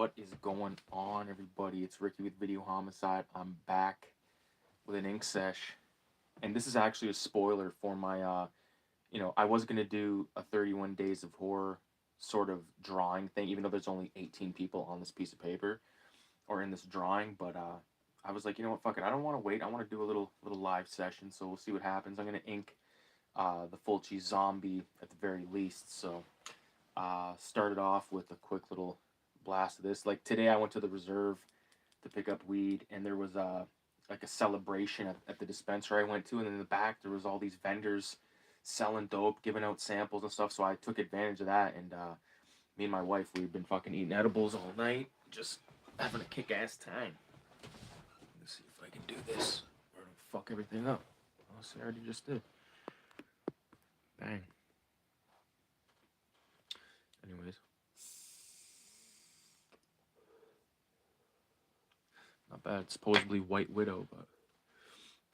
What is going on, everybody? It's Ricky with Video Homicide. I'm back with an ink sesh, and this is actually a spoiler for my. I was gonna do a 31 Days of Horror sort of drawing thing, even though there's only 18 people on this piece of paper or in this drawing. But I was like, you know what, fuck it. I don't want to wait. I want to do a little live session. So we'll see what happens. I'm gonna ink the Fulci'S zombie at the very least. So started off with a quick little blast of this. Like today, I went to the reserve to pick up weed, and there was like a celebration at the dispensary I went to, and in the back there was all these vendors selling dope, giving out samples and stuff. So I took advantage of that, and me and my wife, we've been fucking eating edibles all night, just having a kick-ass time. Let's see if I can do this or it'll fuck everything up. Oh, see, I already just did. Bang. Anyways. Not bad. It's supposedly White Widow, but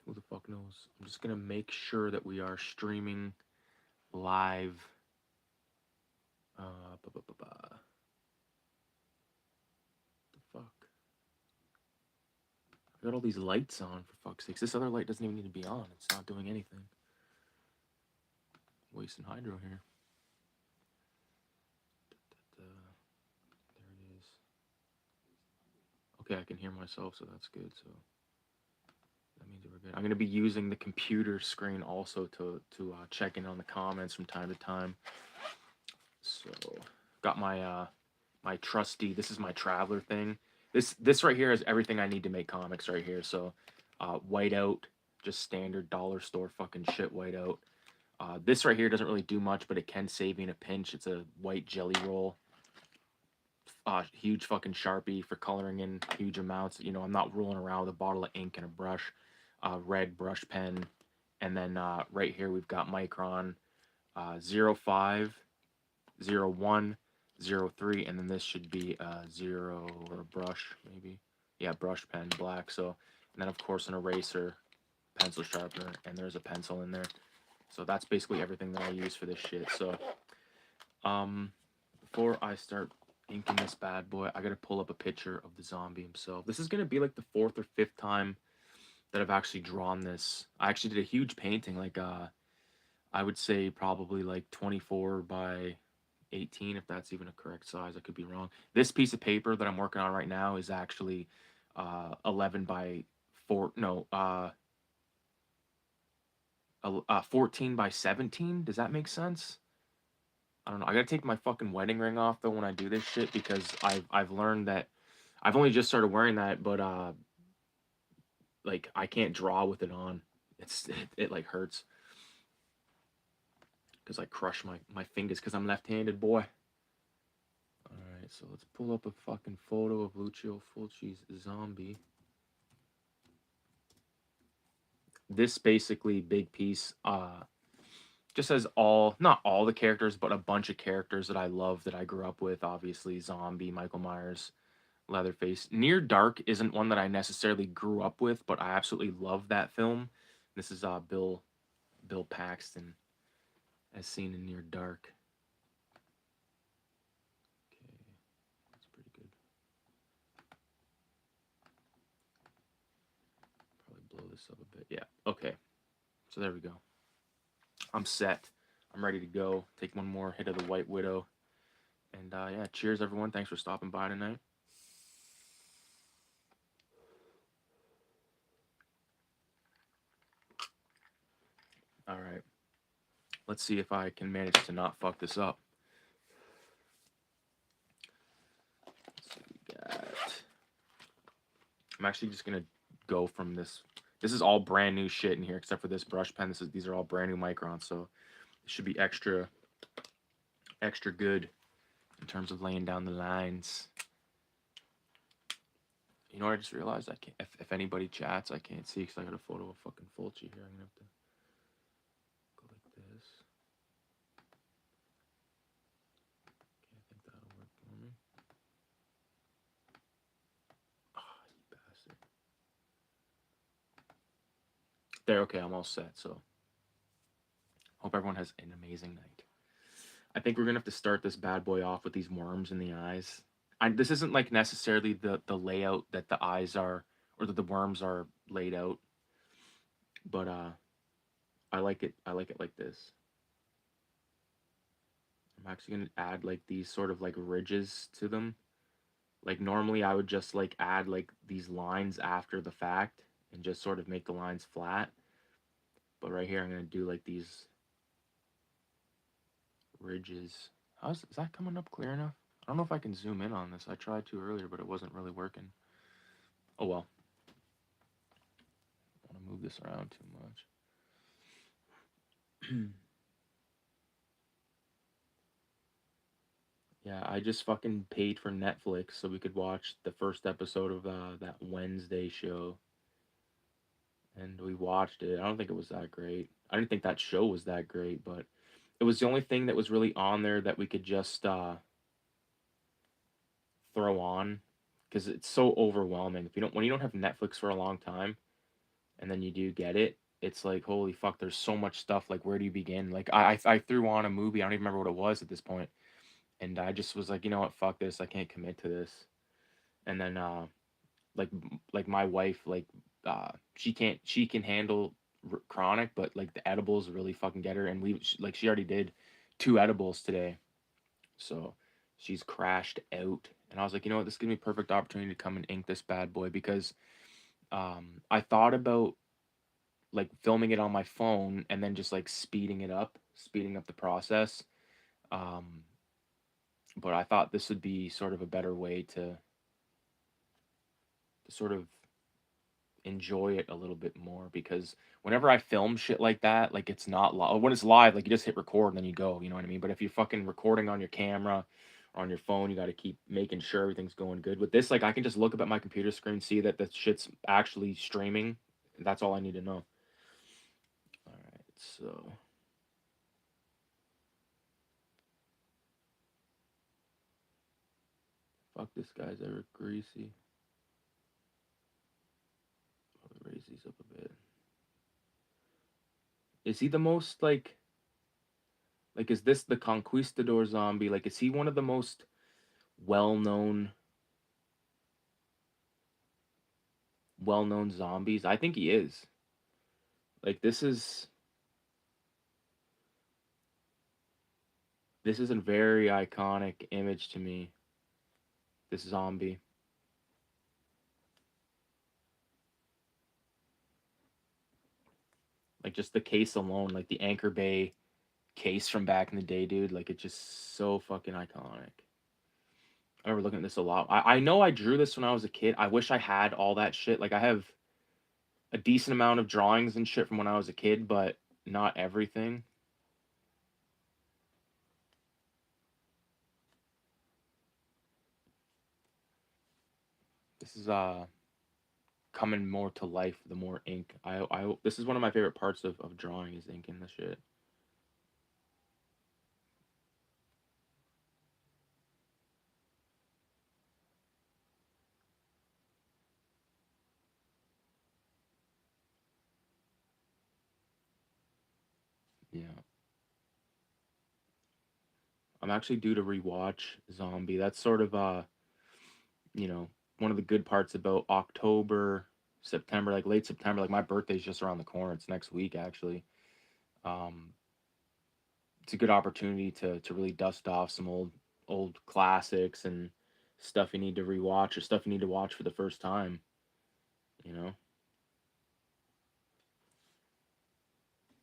who the fuck knows? I'm just gonna make sure that we are streaming live. The fuck? I got all these lights on, for fuck's sakes. This other light doesn't even need to be on. It's not doing anything. Wasting hydro here. There it is. Okay, I can hear myself, so that's good. So that means we're good. I'm going to be using the computer screen also to check in on the comments from time to time. So got my my trusty, this is my traveler thing. This right here is everything I need to make comics right here. So whiteout, just standard dollar store fucking shit whiteout. This right here doesn't really do much, but it can save me in a pinch. It's a white jelly roll. Huge fucking Sharpie for coloring in huge amounts. You know, I'm not rolling around with a bottle of ink and a brush. Red brush pen. And then right here we've got Micron 05, 01, 03, and then this should be 0 or a brush, maybe. Yeah, brush pen, black. So, and then of course an eraser, pencil sharpener, and there's a pencil in there. So that's basically everything that I use for this shit. So, before I start inking this bad boy, I gotta pull up a picture of the zombie himself. This is gonna be like the 4th or 5th time that I've actually drawn this. I actually did a huge painting, like I would say probably like 24 by 18, if that's even a correct size. I could be wrong. This piece of paper that I'm working on right now is actually 11 by 4. No, 14 by 17. Does that make sense? I don't know. I gotta take my fucking wedding ring off though when I do this shit, because I've learned that I've only just started wearing that, but like I can't draw with it on. It like hurts because I crush my fingers because I'm left-handed, boy. All right, so let's pull up a fucking photo of Lucio Fulci's zombie. This basically big piece just has not all the characters, but a bunch of characters that I love that I grew up with. Obviously, Zombie, Michael Myers, Leatherface. Near Dark isn't one that I necessarily grew up with, but I absolutely love that film. This is Bill Paxton as seen in Near Dark. Okay, that's pretty good. Probably blow this up a bit. Yeah, okay. So there we go. I'm set. I'm ready to go. Take one more hit of the White Widow. And yeah, cheers everyone. Thanks for stopping by tonight. All right. Let's see if I can manage to not fuck this up. Let's see what we got. I'm actually just gonna go from this. This is all brand new shit in here, except for this brush pen. These are all brand new Microns, so it should be extra good in terms of laying down the lines. You know what I just realized? I can't. If anybody chats, I can't see because I got a photo of fucking Fulci here. I'm gonna have to go like this. Okay, I think that'll work for me. Ah, you bastard. There, okay, I'm all set. So, hope everyone has an amazing night. I think we're gonna have to start this bad boy off with these worms in the eyes. this isn't like necessarily the layout that the eyes are or that the worms are laid out, but I like it. I like it like this. I'm actually gonna add like these sort of like ridges to them. Like normally I would just like add like these lines after the fact and just sort of make the lines flat. But right here I'm gonna do like these ridges. Is that coming up clear enough? I don't know if I can zoom in on this. I tried to earlier, but it wasn't really working. Oh well. I don't want to move this around too much. Yeah, I just fucking paid for Netflix so we could watch the first episode of that Wednesday show. And we watched it. I don't think it was that great. I didn't think that show was that great, but it was the only thing that was really on there that we could just throw on because it's so overwhelming. If you don't, when you don't have Netflix for a long time, and then you do get it, it's like holy fuck. There's so much stuff. Like where do you begin? Like I threw on a movie. I don't even remember what it was at this point, and I just was like, you know what, fuck this. I can't commit to this. And then like my wife she can handle chronic, but like the edibles really fucking get her, and she already did 2 edibles today, so she's crashed out. And I was like, you know what, this gives me perfect opportunity to come and ink this bad boy because I thought about like filming it on my phone and then just like speeding up the process, um but I thought this would be sort of a better way to sort of enjoy it a little bit more because whenever I film shit like that, like it's not live. When it's live, like you just hit record and then you go, you know what I mean? But if you're fucking recording on your camera or on your phone, you got to keep making sure everything's going good. With this, like I can just look up at my computer screen, see that the shit's actually streaming. That's all I need to know. All right, so fuck this guy's ever greasy. I'll raise these up a bit. Is he the most like is this the conquistador zombie? Like is he one of the most well-known zombies? I think he is. Like this is a very iconic image to me. This zombie. Like just the case alone, like the Anchor Bay case from back in the day, dude. Like it's just so fucking iconic. I remember looking at this a lot. I know I drew this when I was a kid. I wish I had all that shit. Like I have a decent amount of drawings and shit from when I was a kid, but not everything. This is coming more to life the more ink. I this is one of my favorite parts of drawing is inking the shit. Yeah. I'm actually due to rewatch Zombie. That's sort of you know, one of the good parts about October, September, like late September, like my birthday's just around the corner. It's next week actually. Um, it's a good opportunity to really dust off some old classics and stuff you need to rewatch or stuff you need to watch for the first time, you know?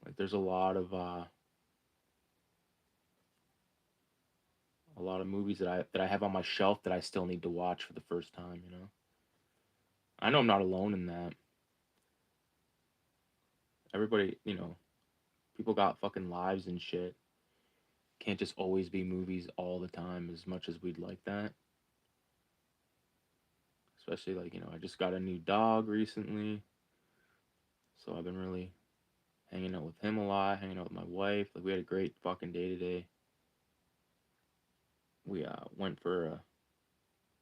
Like there's a lot of movies that I have on my shelf that I still need to watch for the first time, you know? I know I'm not alone in that. Everybody, you know, people got fucking lives and shit. Can't just always be movies all the time as much as we'd like that. Especially like, you know, I just got a new dog recently. So I've been really hanging out with him a lot, hanging out with my wife. Like we had a great fucking day today. We went for a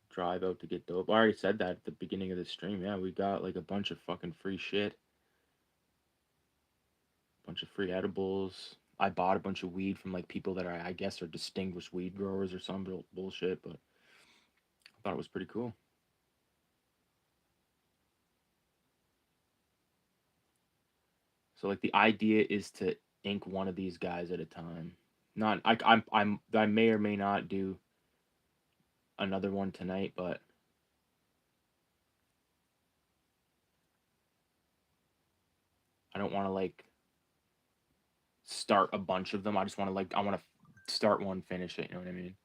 drive out to get dope. I already said that at the beginning of the stream. Yeah, we got like a bunch of fucking free shit. Bunch of free edibles. I bought a bunch of weed from like people that I guess are distinguished weed growers or some bullshit, but Thought it was pretty cool. So like the idea is to ink one of these guys at a time. Not I may or may not do another one tonight, but I don't want to like start a bunch of them. I just want to I want to start one, finish it. You know what I mean?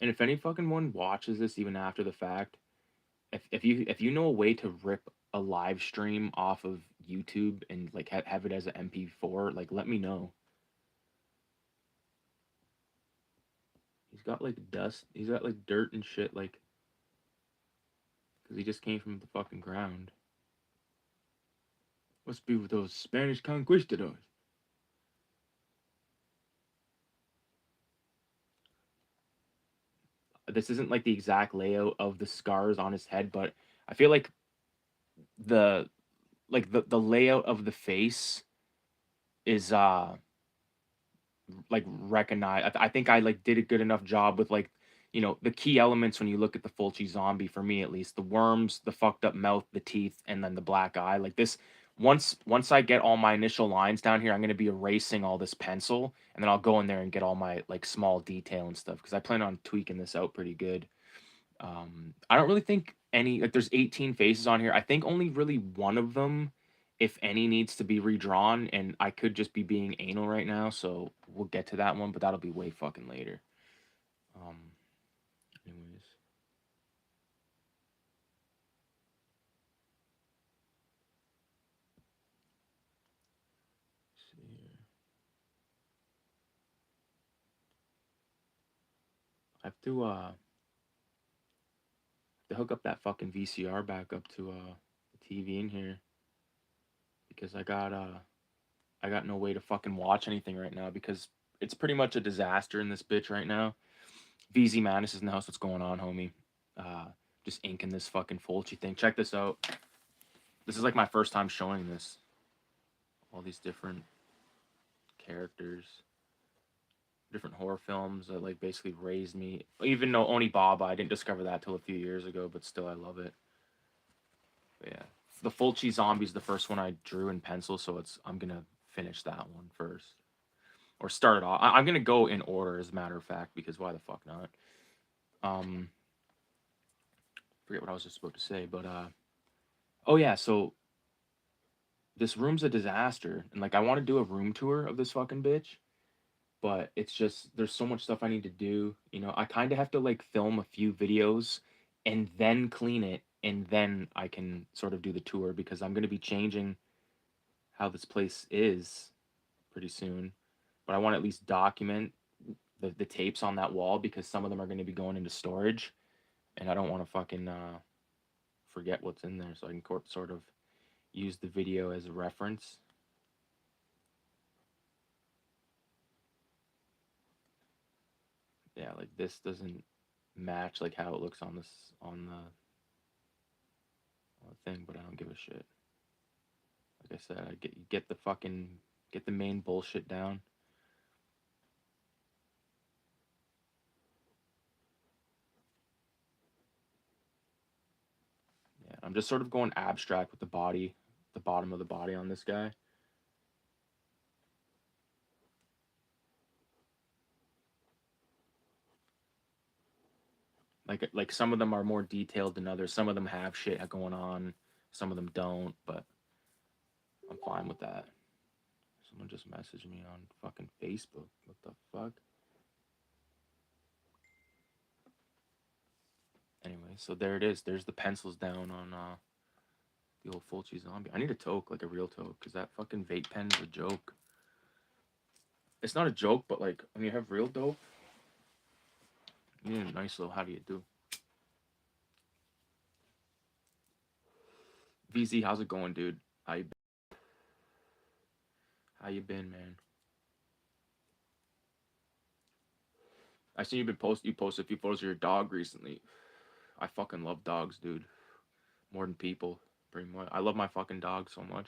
And if any fucking one watches this even after the fact, if you know a way to rip a live stream off of YouTube and like have it as an MP4, like let me know. He's got like dust. He's got like dirt and shit, like because he just came from the fucking ground. Must be with those Spanish conquistadors. This isn't like the exact layout of the scars on his head, but I feel like the the layout of the face is like recognize. I think I like did a good enough job with like the key elements when you look at the Fulci zombie, for me at least: the worms, the fucked up mouth, the teeth, and then the black eye. Like this, once I get all my initial lines down here, I'm gonna be erasing all this pencil, and then I'll go in there and get all my like small detail and stuff, because I plan on tweaking this out pretty good. I don't really think any, like, there's 18 faces on here. I think only really one of them, if any, needs to be redrawn, and I could just be being anal right now, so we'll get to that one, but that'll be way fucking later. Um, anyways. Let's see here. I have to hook up that fucking VCR back up to the TV in here, because I got no way to fucking watch anything right now, because it's pretty much a disaster in this bitch right now. VZ Madness is in the house. What's going on, homie? Uh, just inking this fucking Fulci thing. Check this out. This is like my first time showing this. All these different characters, different horror films that like basically raised me. Even though Oni Baba, I didn't discover that till a few years ago, but still I love it. But yeah, the Fulci Zombie is the first one I drew in pencil, so I'm gonna finish that one first, or start it off. I'm gonna go in order, as a matter of fact, because why the fuck not? Forget what I was just about to say, but oh yeah, so this room's a disaster, and like I want to do a room tour of this fucking bitch, but it's just there's so much stuff I need to do. I kind of have to like film a few videos and then clean it, and then I can sort of do the tour, because I'm going to be changing how this place is pretty soon. But I want to at least document the tapes on that wall, because some of them are going to be going into storage, and I don't want to fucking forget what's in there, so I can sort of use the video as a reference. Yeah, like this doesn't match like how it looks on the thing, but I don't give a shit. Like I said, I get the main bullshit down. Yeah, I'm just sort of going abstract with the body, the bottom of the body on this guy. Like some of them are more detailed than others. Some of them have shit going on. Some of them don't, but I'm fine with that. Someone just messaged me on fucking Facebook. What the fuck? Anyway, so there it is. There's the pencils down on the old Fulci zombie. I need a toke, like a real toke, because that fucking vape pen is a joke. It's not a joke, but like when you have real dope, you need a nice little how do you do. VZ, how's it going, dude? How you been, man? I seen you posted a few photos of your dog recently. I fucking love dogs, dude. More than people, pretty much. I love my fucking dog so much.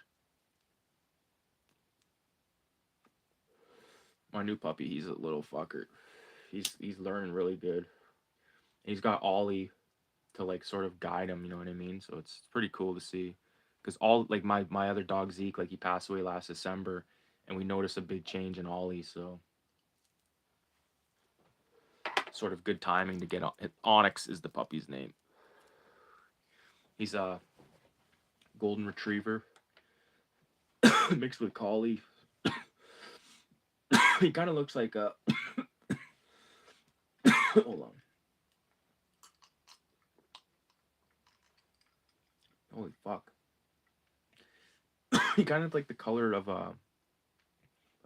My new puppy, he's a little fucker. He's learning really good. He's got Ollie to like sort of guide him, you know what I mean? So it's pretty cool to see. Cause all like my other dog Zeke, like he passed away last December, and we noticed a big change in Ollie. So sort of good timing to get on. Onyx is the puppy's name. He's a golden retriever mixed with collie. He kind of looks like a. Hold on. Holy fuck. He kind of like the color of a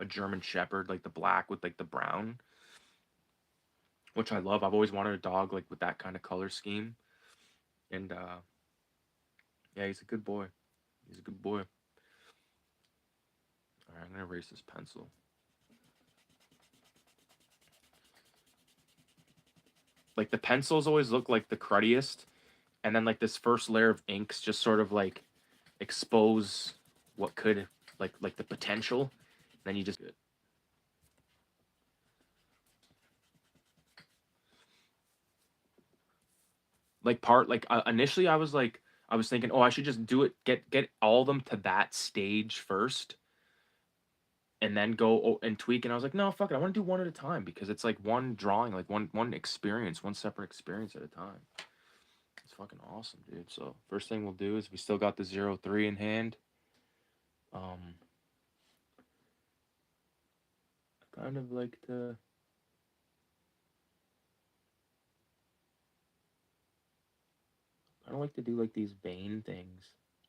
German Shepherd, like the black with like the brown, which I love. I've always wanted a dog like with that kind of color scheme, and yeah, he's a good boy. He's a good boy. All right, I'm gonna erase this pencil. Like the pencils always look like the cruddiest, and then like this first layer of inks just sort of like expose what could like the potential. Then you just like part like initially I was thinking, oh, I should just do it, get all of them to that stage first, and then go and tweak. And I was like, no, fuck it, I want to do one at a time because it's like one drawing, like one experience, one separate experience at a time. It's fucking awesome, dude. So first thing we'll do is we still got the 03 in hand. I kind of like to. I don't like to do like these vein things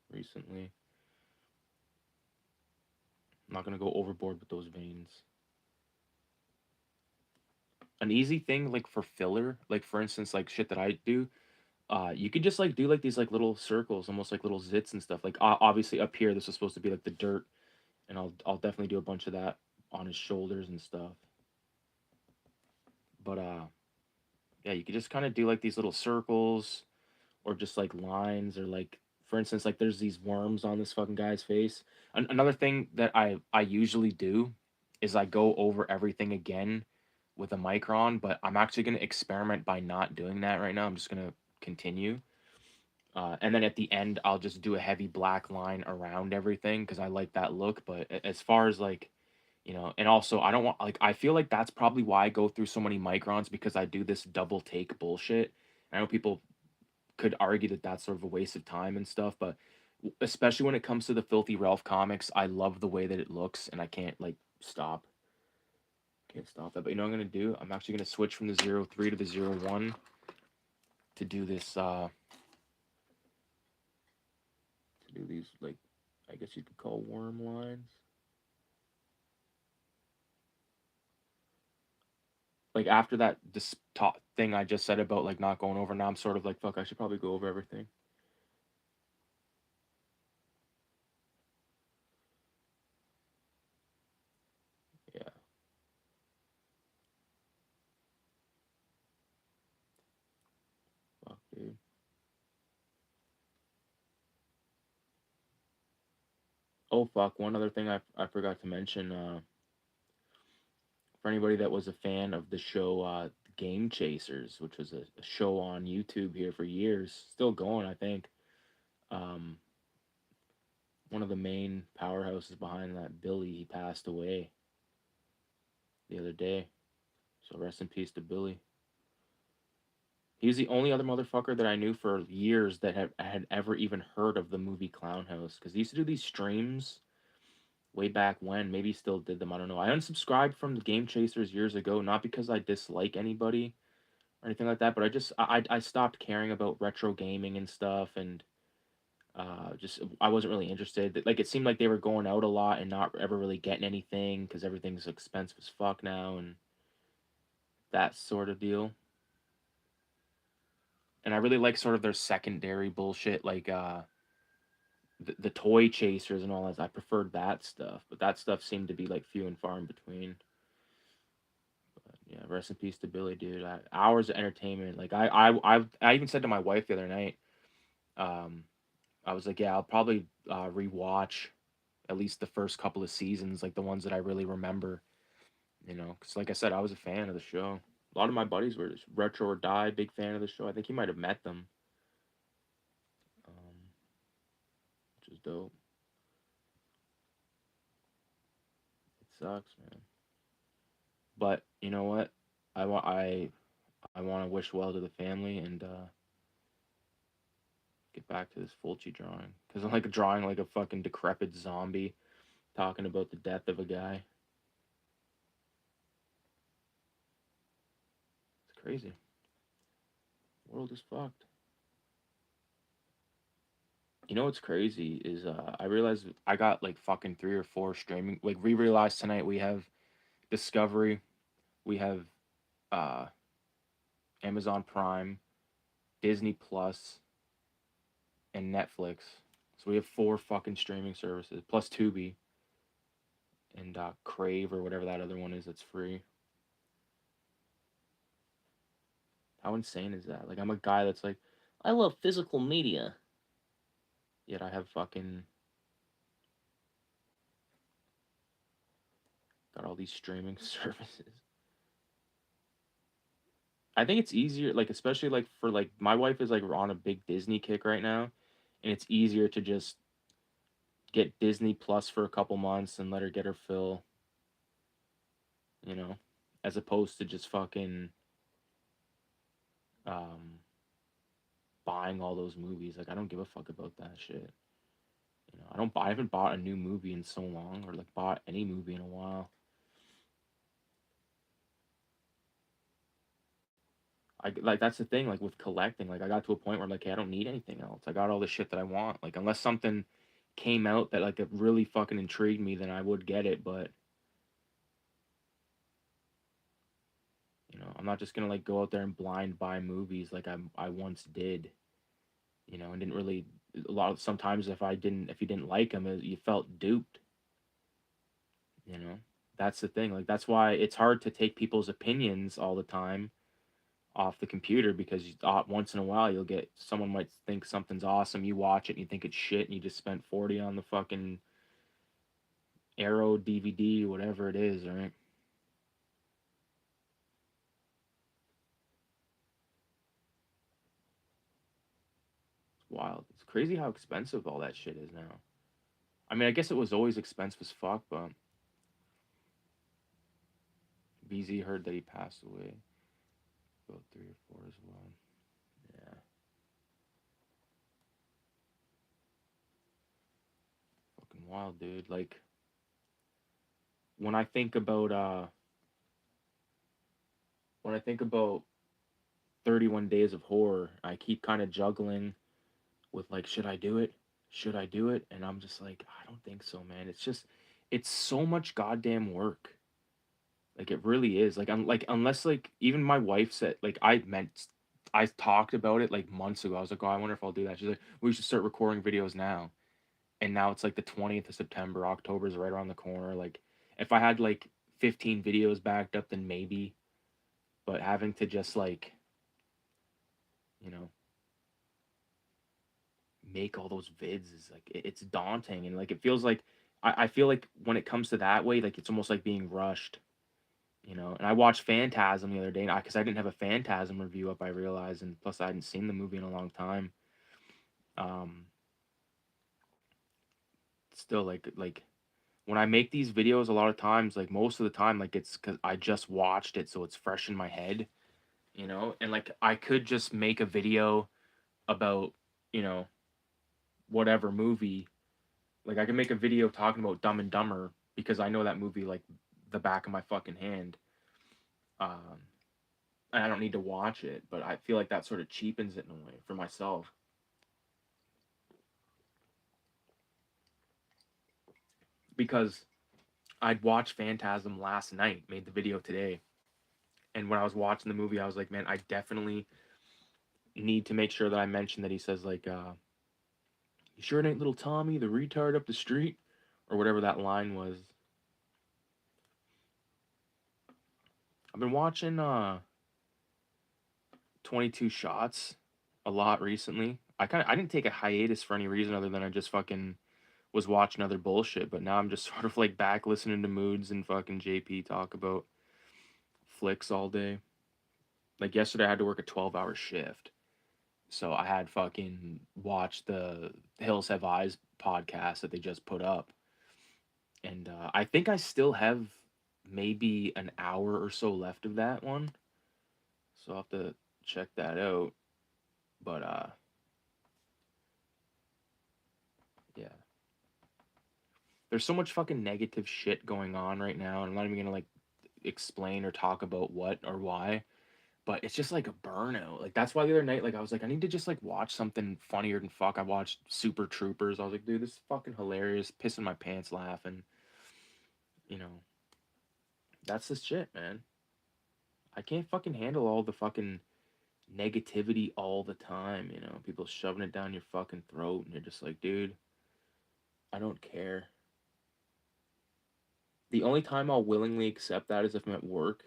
recently. I'm not gonna go overboard with those veins. An easy thing like for filler, like for instance, like shit that I do, you could just like do like these like little circles, almost like little zits and stuff. Like obviously up here, this is supposed to be like the dirt, and I'll definitely do a bunch of that on his shoulders and stuff. But yeah, you could just kind of do like these little circles, or just like lines, or like for instance, like there's these worms on this fucking guy's face. Another thing that I usually do is I go over everything again with a micron, but I'm actually gonna experiment by not doing that right now. I'm just gonna continue. And then at the end, I'll just do a heavy black line around everything because I like that look. But as far as like, and also I don't want like I feel like that's probably why I go through so many microns because I do this double take bullshit. I know people could argue that that's sort of a waste of time and stuff, but especially when it comes to the Filthy Ralph comics, I love the way that it looks, and I can't like stop. Can't stop that. But you know what I'm gonna do? I'm actually gonna switch from the 03 to the 01 to do this. To do these like, I guess you could call worm lines. Like after that this top thing I just said about like not going over, now I'm sort of like fuck, I should probably go over everything. Yeah. Fuck, dude. Oh fuck, one other thing I forgot to mention, for anybody that was a fan of the show Game Chasers, which was a show on YouTube here for years, still going, I think. Um, one of the main powerhouses behind that, Billy, he passed away the other day. So rest in peace to Billy. He was the only other motherfucker that I knew for years that had ever even heard of the movie Clown House, because he used to do these streams way back when. Maybe he still did them. I don't know. I unsubscribed from the Game Chasers years ago, not because I dislike anybody or anything like that, but I stopped caring about retro gaming and stuff, and just I wasn't really interested. Like it seemed like they were going out a lot and not ever really getting anything because everything's expensive as fuck now and that sort of deal. And I really like sort of their secondary bullshit, like the toy chasers and all that. I preferred that stuff, but that stuff seemed to be like few and far in between. But yeah, rest in peace to Billy, dude. Hours of entertainment. Like I even said to my wife the other night, um, I was like, yeah, I'll probably rewatch at least the first couple of seasons, like the ones that I really remember. You know, because like I said, I was a fan of the show. A lot of my buddies were just retro or die, big fan of the show. I think you might have met them, which is dope. It sucks, man. But you know what? I want to wish well to the family and get back to this Fulci drawing because I'm like drawing like a fucking decrepit zombie talking about the death of a guy. It's crazy. The world is fucked. You know what's crazy is I realized I got like fucking three or four streaming. Like we realized tonight we have Discovery, we have uh Amazon Prime, Disney Plus, and Netflix. So we have four fucking streaming services plus Tubi and Crave or whatever that other one is that's free. How insane is that? Like I'm a guy that's like, I love physical media, yet I have fucking got all these streaming services. I think it's easier, like especially like for like my wife is like on a big Disney kick right now, and it's easier to just get Disney Plus for a couple months and let her get her fill, you know, as opposed to just fucking um buying all those movies. Like I don't give a fuck about that shit. You know, I haven't bought a new movie in so long or like bought any movie in a while. I like that's the thing like with collecting. Like I got to a point where I'm like, hey, I don't need anything else. I got all the shit that I want. Like unless something came out that like it really fucking intrigued me, then I would get it, but you know, I'm not just gonna like go out there and blind buy movies like I once did. You know, and didn't really a lot of sometimes if you didn't like them, you felt duped. You know, that's the thing. Like that's why it's hard to take people's opinions all the time off the computer because once in a while you'll get someone might think something's awesome. You watch it and you think it's shit, and you just spent 40 on the fucking Arrow DVD, whatever it is, right? It's wild. It's crazy how expensive all that shit is now. I mean, I guess it was always expensive as fuck, but BZ heard that he passed away about 3 or 4 as well. Yeah, fucking wild, dude. Like when I think about when I think about 31 Days of Horror, I keep kind of juggling with like, should I do it? Should I do it? And I'm just like, I don't think so, man. It's so much goddamn work. Like it really is. Like I'm like unless like even my wife said like I talked about it like months ago. I was like, oh, I wonder if I'll do that. She's like, we should start recording videos now. And now it's like the 20th of September. October's right around the corner. Like if I had like 15 videos backed up, then maybe. But having to just like, you know, make all those vids is like it's daunting and like it feels like I feel like when it comes to that way, like it's almost like being rushed, you know. And I watched Phantasm the other day because I didn't have a Phantasm review up, I realized, and plus I hadn't seen the movie in a long time. Um, Still like when I make these videos, a lot of times, like most of the time, like it's because I just watched it, so it's fresh in my head, you know. And like I could just make a video about, you know, whatever movie. Like I can make a video talking about Dumb and Dumber because I know that movie like the back of my fucking hand. Um, and I don't need to watch it, but I feel like that sort of cheapens it in a way for myself because I'd watched Phantasm last night, made the video today, and when I was watching the movie, I was like, man, I definitely need to make sure that I mention that he says like, "You sure it ain't little Tommy, the retard up the street," or whatever that line was. I've been watching 22 Shots a lot recently. I didn't take a hiatus for any reason other than I just fucking was watching other bullshit, but now I'm just sort of like back listening to Moods and fucking JP talk about Netflix all day. Like yesterday, I had to work a 12-hour shift, so I had fucking watched the Hills Have Eyes podcast that they just put up, and I think I still have maybe an hour or so left of that one, so I'll have to check that out. But yeah, there's so much fucking negative shit going on right now, and I'm not even gonna like explain or talk about what or why. But it's just like a burnout. Like that's why the other night, like I was like, I need to just like watch something funnier than fuck. I watched Super Troopers. I was like, dude, this is fucking hilarious. Pissing my pants laughing. You know, that's the shit, man. I can't fucking handle all the fucking negativity all the time. You know, people shoving it down your fucking throat, and you're just like, dude, I don't care. The only time I'll willingly accept that is if I'm at work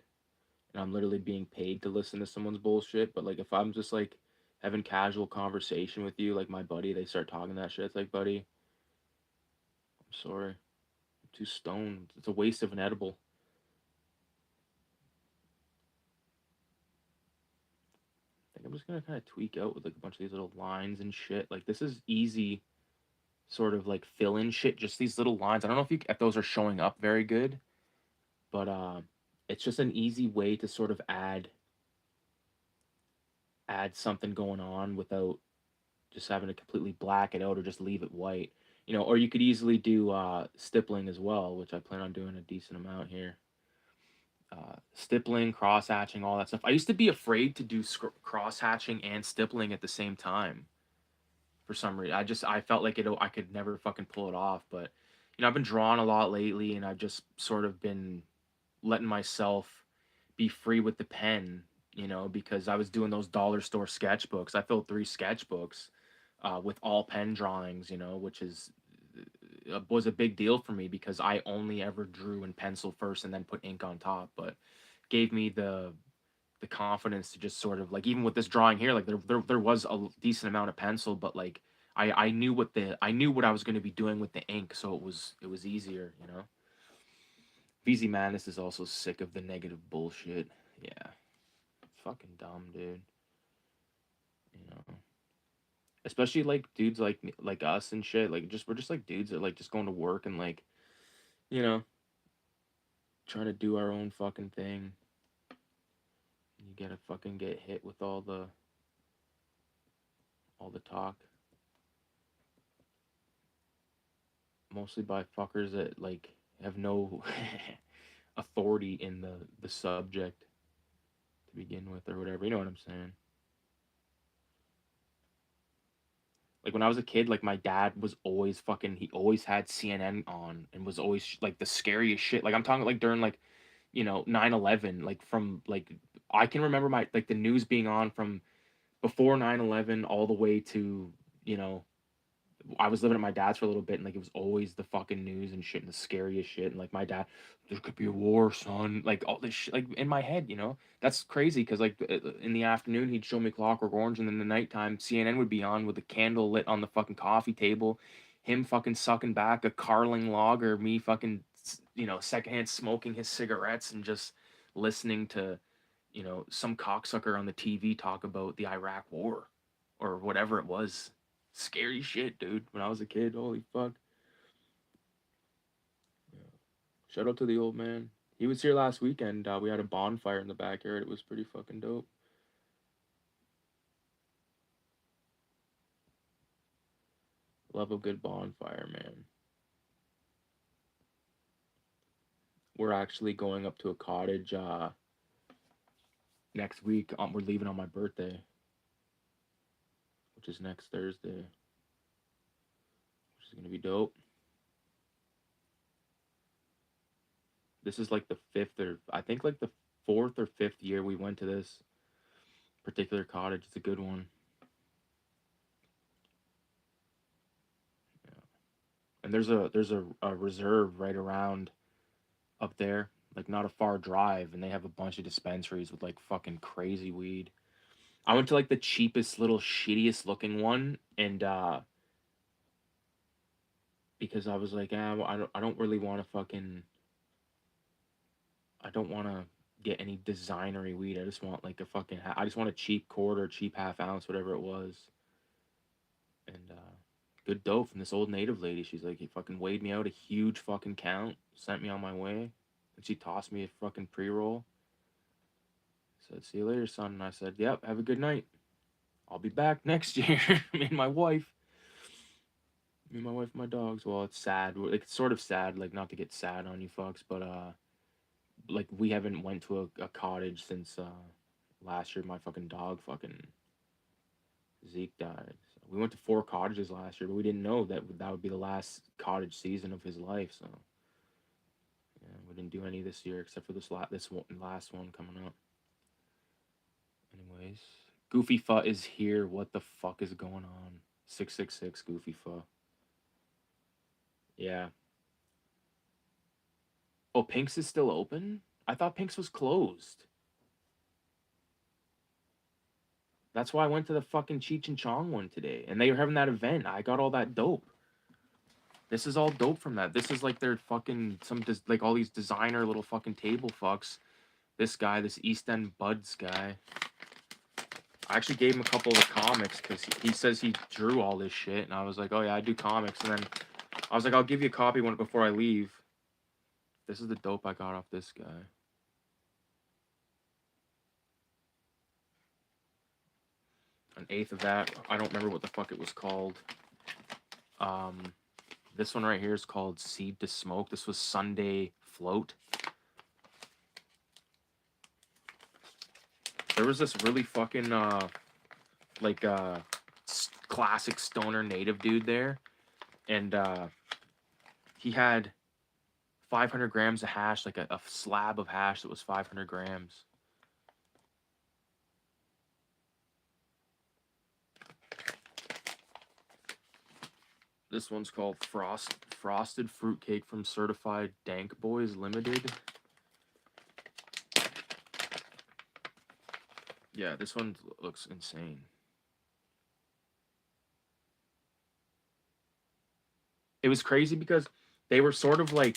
and I'm literally being paid to listen to someone's bullshit. But like if I'm just like having casual conversation with you, like my buddy, they start talking that shit. It's like, buddy, I'm sorry, I'm too stoned. It's a waste of an edible. I think I'm just gonna kind of tweak out with like a bunch of these little lines and shit. Like this is easy, sort of like fill in shit. Just these little lines. I don't know if those are showing up very good, but it's just an easy way to sort of add something going on without just having to completely black it out or just leave it white. You know, or you could easily do stippling as well, which I plan on doing a decent amount here. Stippling, cross hatching, all that stuff. I used to be afraid to do cross hatching and stippling at the same time for some reason. I felt like I could never fucking pull it off. But you know, I've been drawing a lot lately, and I've just sort of been letting myself be free with the pen. You know, because I was doing those dollar store sketchbooks. I filled 3 sketchbooks with all pen drawings. You know, which is was a big deal for me because I only ever drew in pencil first and then put ink on top. But gave me the confidence to just sort of like even with this drawing here, like there was a decent amount of pencil, but like I knew what I was going to be doing with the ink, so it was easier, you know. VZ Madness is also sick of the negative bullshit. Yeah, fucking dumb, dude. You know, especially like dudes like us and shit. Like just we're just like dudes that like just going to work and like you know trying to do our own fucking thing. You gotta fucking get hit with all the talk, mostly by fuckers that like have no authority in the subject to begin with or whatever. You know what I'm saying? Like when I was a kid, like my dad was always fucking. He always had CNN on and was always like the scariest shit. Like I'm talking like during like 9/11. Like from like I can remember my like the news being on from before 9/11 all the way to you know I was living at my dad's for a little bit, and like it was always the fucking news and shit and the scariest shit. And like my dad, there could be a war, son. Like all this shit, like in my head, that's crazy. Because like in the afternoon, he'd show me Clockwork Orange, and then the nighttime, CNN would be on with a candle lit on the fucking coffee table, him fucking sucking back a Carling lager, me fucking secondhand smoking his cigarettes and just listening to some cocksucker on the TV talk about the Iraq War or whatever it was. Scary shit, dude. When I was a kid, holy fuck. Yeah. Shout out to the old man. He was here last weekend. We had a bonfire in the backyard. It was pretty fucking dope. Love a good bonfire, man. We're actually going up to a cottage next week. We're leaving on my birthday, which is next Thursday, which is gonna be dope. This is like the fifth or I think like the fourth or fifth year we went to this particular cottage. It's a good one. Yeah. And there's a reserve right around up there, like not a far drive, and they have a bunch of dispensaries with like fucking crazy weed. I went to like the cheapest little shittiest looking one, and because I was like, I don't really want to fucking I don't want to get any designery weed. I just want like a fucking. I just want a cheap quarter, cheap half ounce, whatever it was, and good dope from this old native lady. She's like, he fucking weighed me out a huge fucking count, sent me on my way, and she tossed me a fucking pre roll. Said, "See you later, son." And I said, "Yep, have a good night. I'll be back next year." Me and my wife. Me and my wife and my dogs. Well, it's sad. Like, it's sort of sad. Like, not to get sad on you fucks, but like we haven't went to a cottage since last year. My fucking dog, fucking Zeke, died. So we went to 4 cottages last year, but we didn't know that that would be the last cottage season of his life. So yeah, we didn't do any this year except for this one, last one coming up. Anyways, Goofy Futt is here. What the fuck is going on? 666 Goofy Futt. Yeah. Oh, Pink's is still open? I thought Pink's was closed. That's why I went to the fucking Cheech and Chong one today, and they were having that event. I got all that dope. This is all dope from that. This is like their fucking like all these designer little fucking table fucks. This guy, this East End Buds guy. I actually gave him a couple of the comics because he says he drew all this shit, and I was like, oh yeah, I do comics. And then I was like, I'll give you a copy one before I leave. This is the dope I got off this guy. An eighth of that. I don't remember what the fuck it was called. This one right here is called Seed to Smoke. This was Sunday Float. There was this really fucking like classic stoner native dude there, and he had 500 grams of hash, like a slab of hash that was 500 grams. This one's called Frosted Fruitcake from Certified Dank Boys Limited. Yeah, this one looks insane. It was crazy because they were sort of like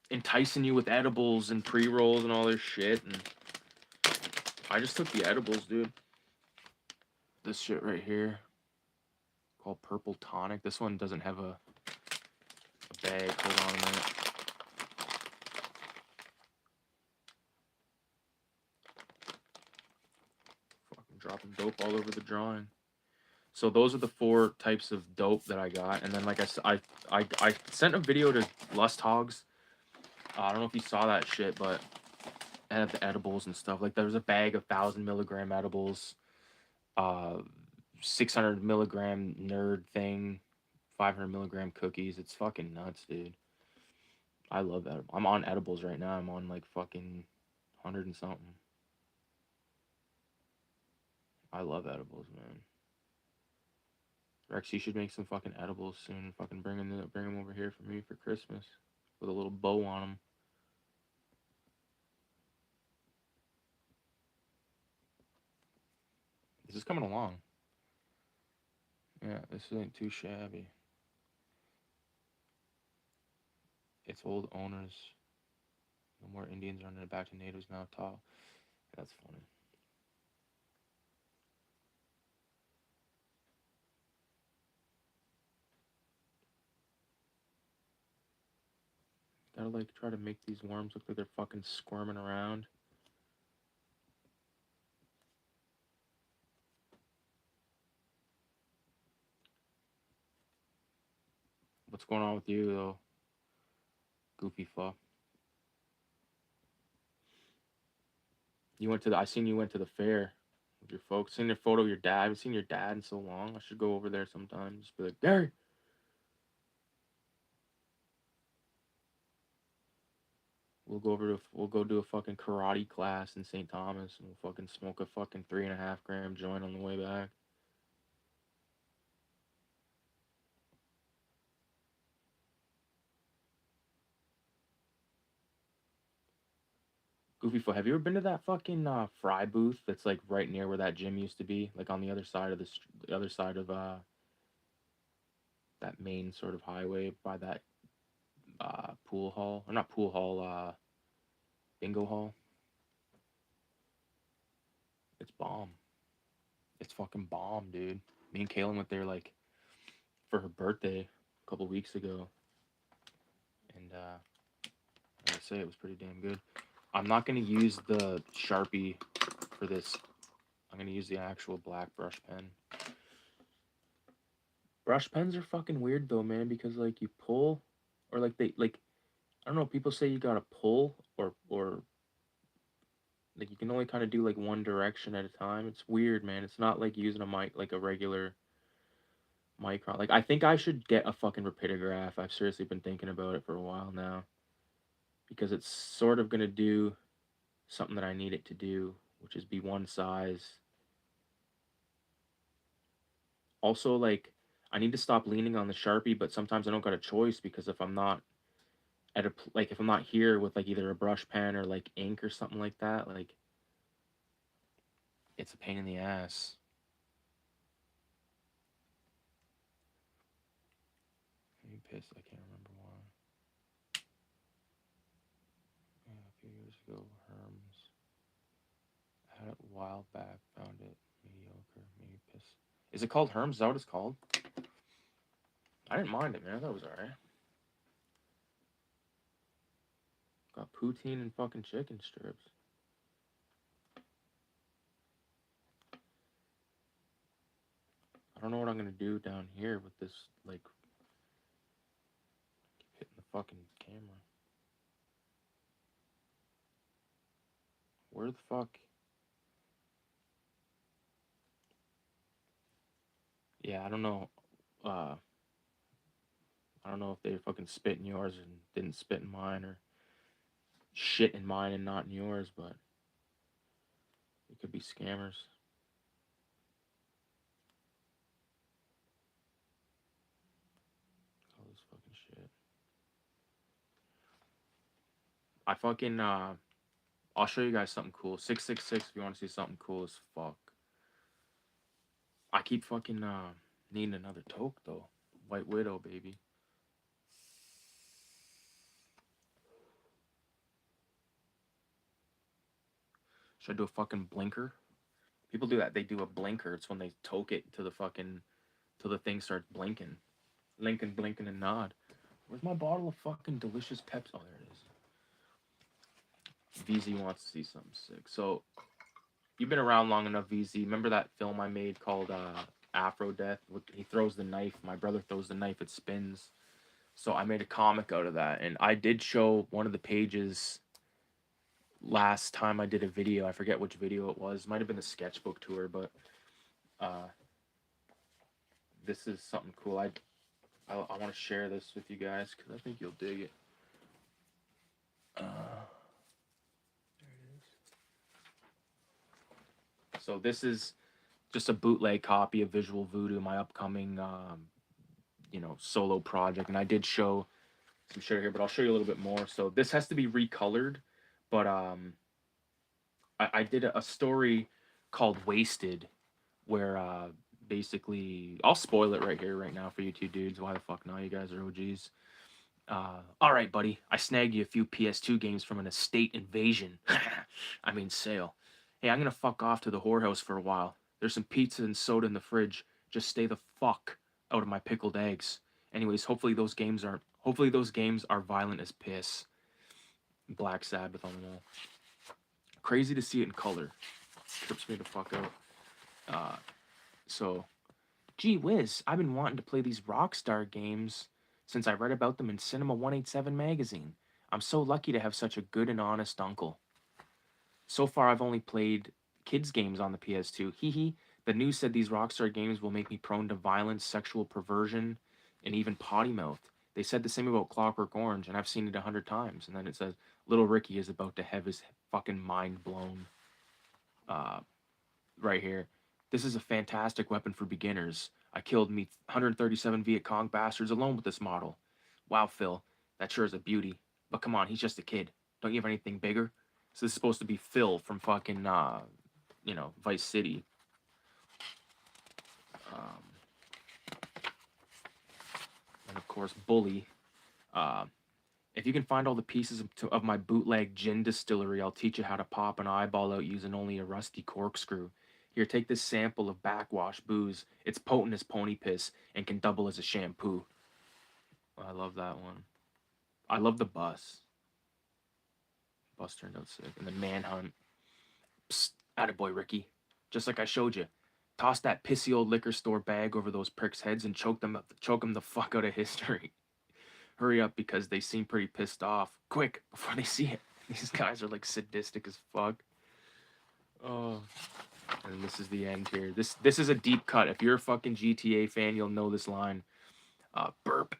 enticing you with edibles and pre-rolls and all this shit, and I just took the edibles, dude. This shit right here called Purple Tonic. This one doesn't have a bag. Hold on a minute. Fucking dropping dope all over the drawing. So those are the 4 types of dope that I got, and then like I sent a video to Lust Hogs. I don't know if you saw that shit, but I had the edibles and stuff. Like there was a bag of 1,000 milligram edibles, 600 milligram nerd thing, 500 milligram cookies. It's fucking nuts, dude. I love that. I'm on edibles right now. I'm on like fucking 100 and something. I love edibles, man. Rex, you should make some fucking edibles soon. Fucking bring them over here for me for Christmas with a little bow on them. This is coming along. Yeah, this ain't too shabby. Its old owners. No more Indians running it back to natives now. Tall. That's funny. Gotta like try to make these worms look like they're fucking squirming around. What's going on with you though? Goofy fuck. You went to the I seen you went to the fair with your folks. Seen your photo of your dad. I haven't seen your dad in so long. I should go over there sometime. Just be like, Gary. We'll go do a fucking karate class in St. Thomas, and we'll fucking smoke a fucking 3.5 gram joint on the way back. Goofy foot. Have you ever been to that fucking fry booth that's like right near where that gym used to be, like on the other side of the other side of that main sort of highway by that pool hall, or not pool hall, bingo hall? bomb. It's fucking bomb, dude. Me and Kaylin went there like for her birthday a couple weeks ago, and like I say, it was pretty damn good. I'm not gonna use the Sharpie for this. I'm gonna use the actual black brush pen. Brush pens are fucking weird though, man, because like you pull, or like they like I don't know. People say you gotta pull, or like you can only kind of do like one direction at a time. It's weird, man. It's not like using a mic like a regular micron. Like I think I should get a fucking rapidograph. I've seriously been thinking about it for a while now because it's sort of gonna do something that I need it to do, which is be one size. Also, like I need to stop leaning on the Sharpie, but sometimes I don't got a choice because if I'm not like if I'm not here with like either a brush pen or like ink or something like that, like it's a pain in the ass. I'm pissed. I can't remember why. Yeah, a few years ago, Herms. I had it a while back. Found it mediocre. Maybe pissed. Is it called Herms? Is that what it's called? I didn't mind it, man. I thought it was alright. Got poutine and fucking chicken strips. I don't know what I'm gonna do down here with this, like, hitting the fucking camera. Where the fuck? Yeah, I don't know. I don't know if they fucking spit in yours and didn't spit in mine, or shit in mine and not in yours, but it could be scammers. All this fucking shit. I fucking I'll show you guys something cool. 666 if you want to see something cool as fuck. I keep fucking needing another toke though. White Widow, baby. Should I do a fucking blinker? People do that. They do a blinker. It's when they toke it to the fucking till the thing starts blinking. Lincoln, blinking, and nod. Where's my bottle of fucking delicious Pepsi? Oh, there it is. VZ wants to see something sick. So you've been around long enough, VZ. Remember that film I made called Afro Death? He throws the knife. My brother throws the knife. It spins. So I made a comic out of that, and I did show one of the pages last time I did a video. I forget which video it was. Might have been the sketchbook tour, but this is something cool. I want to share this with you guys because I think you'll dig it. There it is. So this is just a bootleg copy of Visual Voodoo, my upcoming, solo project. And I did show some shit here, but I'll show you a little bit more. So this has to be recolored, but I did a story called Wasted, where basically I'll spoil it right here, right now for you two dudes. Why the fuck not? You guys are OGs. All right, buddy. I snagged you a few PS2 games from an estate invasion. I mean, sale. Hey, I'm gonna fuck off to the whorehouse for a while. There's some pizza and soda in the fridge. Just stay the fuck out of my pickled eggs. Anyways, Hopefully those games are violent as piss. Black Sabbath on the wall. Crazy to see it in color. Trips me the fuck out. So, gee whiz, I've been wanting to play these Rockstar games since I read about them in Cinema 187 magazine. I'm so lucky to have such a good and honest uncle. So far, I've only played kids' games on the PS2. Hee hee. The news said these Rockstar games will make me prone to violence, sexual perversion, and even potty mouth. They said the same about Clockwork Orange, and I've seen it 100 times. And then it says, Little Ricky is about to have his fucking mind blown. Right here. This is a fantastic weapon for beginners. I killed me 137 Viet Cong bastards alone with this model. Wow, Phil, that sure is a beauty. But come on, he's just a kid. Don't you have anything bigger? So this is supposed to be Phil from fucking, Vice City. And of course, Bully. If you can find all the pieces of my bootleg gin distillery, I'll teach you how to pop an eyeball out using only a rusty corkscrew. Here, take this sample of backwash booze. It's potent as pony piss and can double as a shampoo. I love that one. I love the bus. Bus turned out sick. And the manhunt. Psst, attaboy, Ricky. Just like I showed you. Toss that pissy old liquor store bag over those pricks' heads and choke them the fuck out of history. Hurry up because they seem pretty pissed off. Quick, before they see it. These guys are like sadistic as fuck. Oh. And this is the end here. This is a deep cut. If you're a fucking GTA fan, you'll know this line. Burp.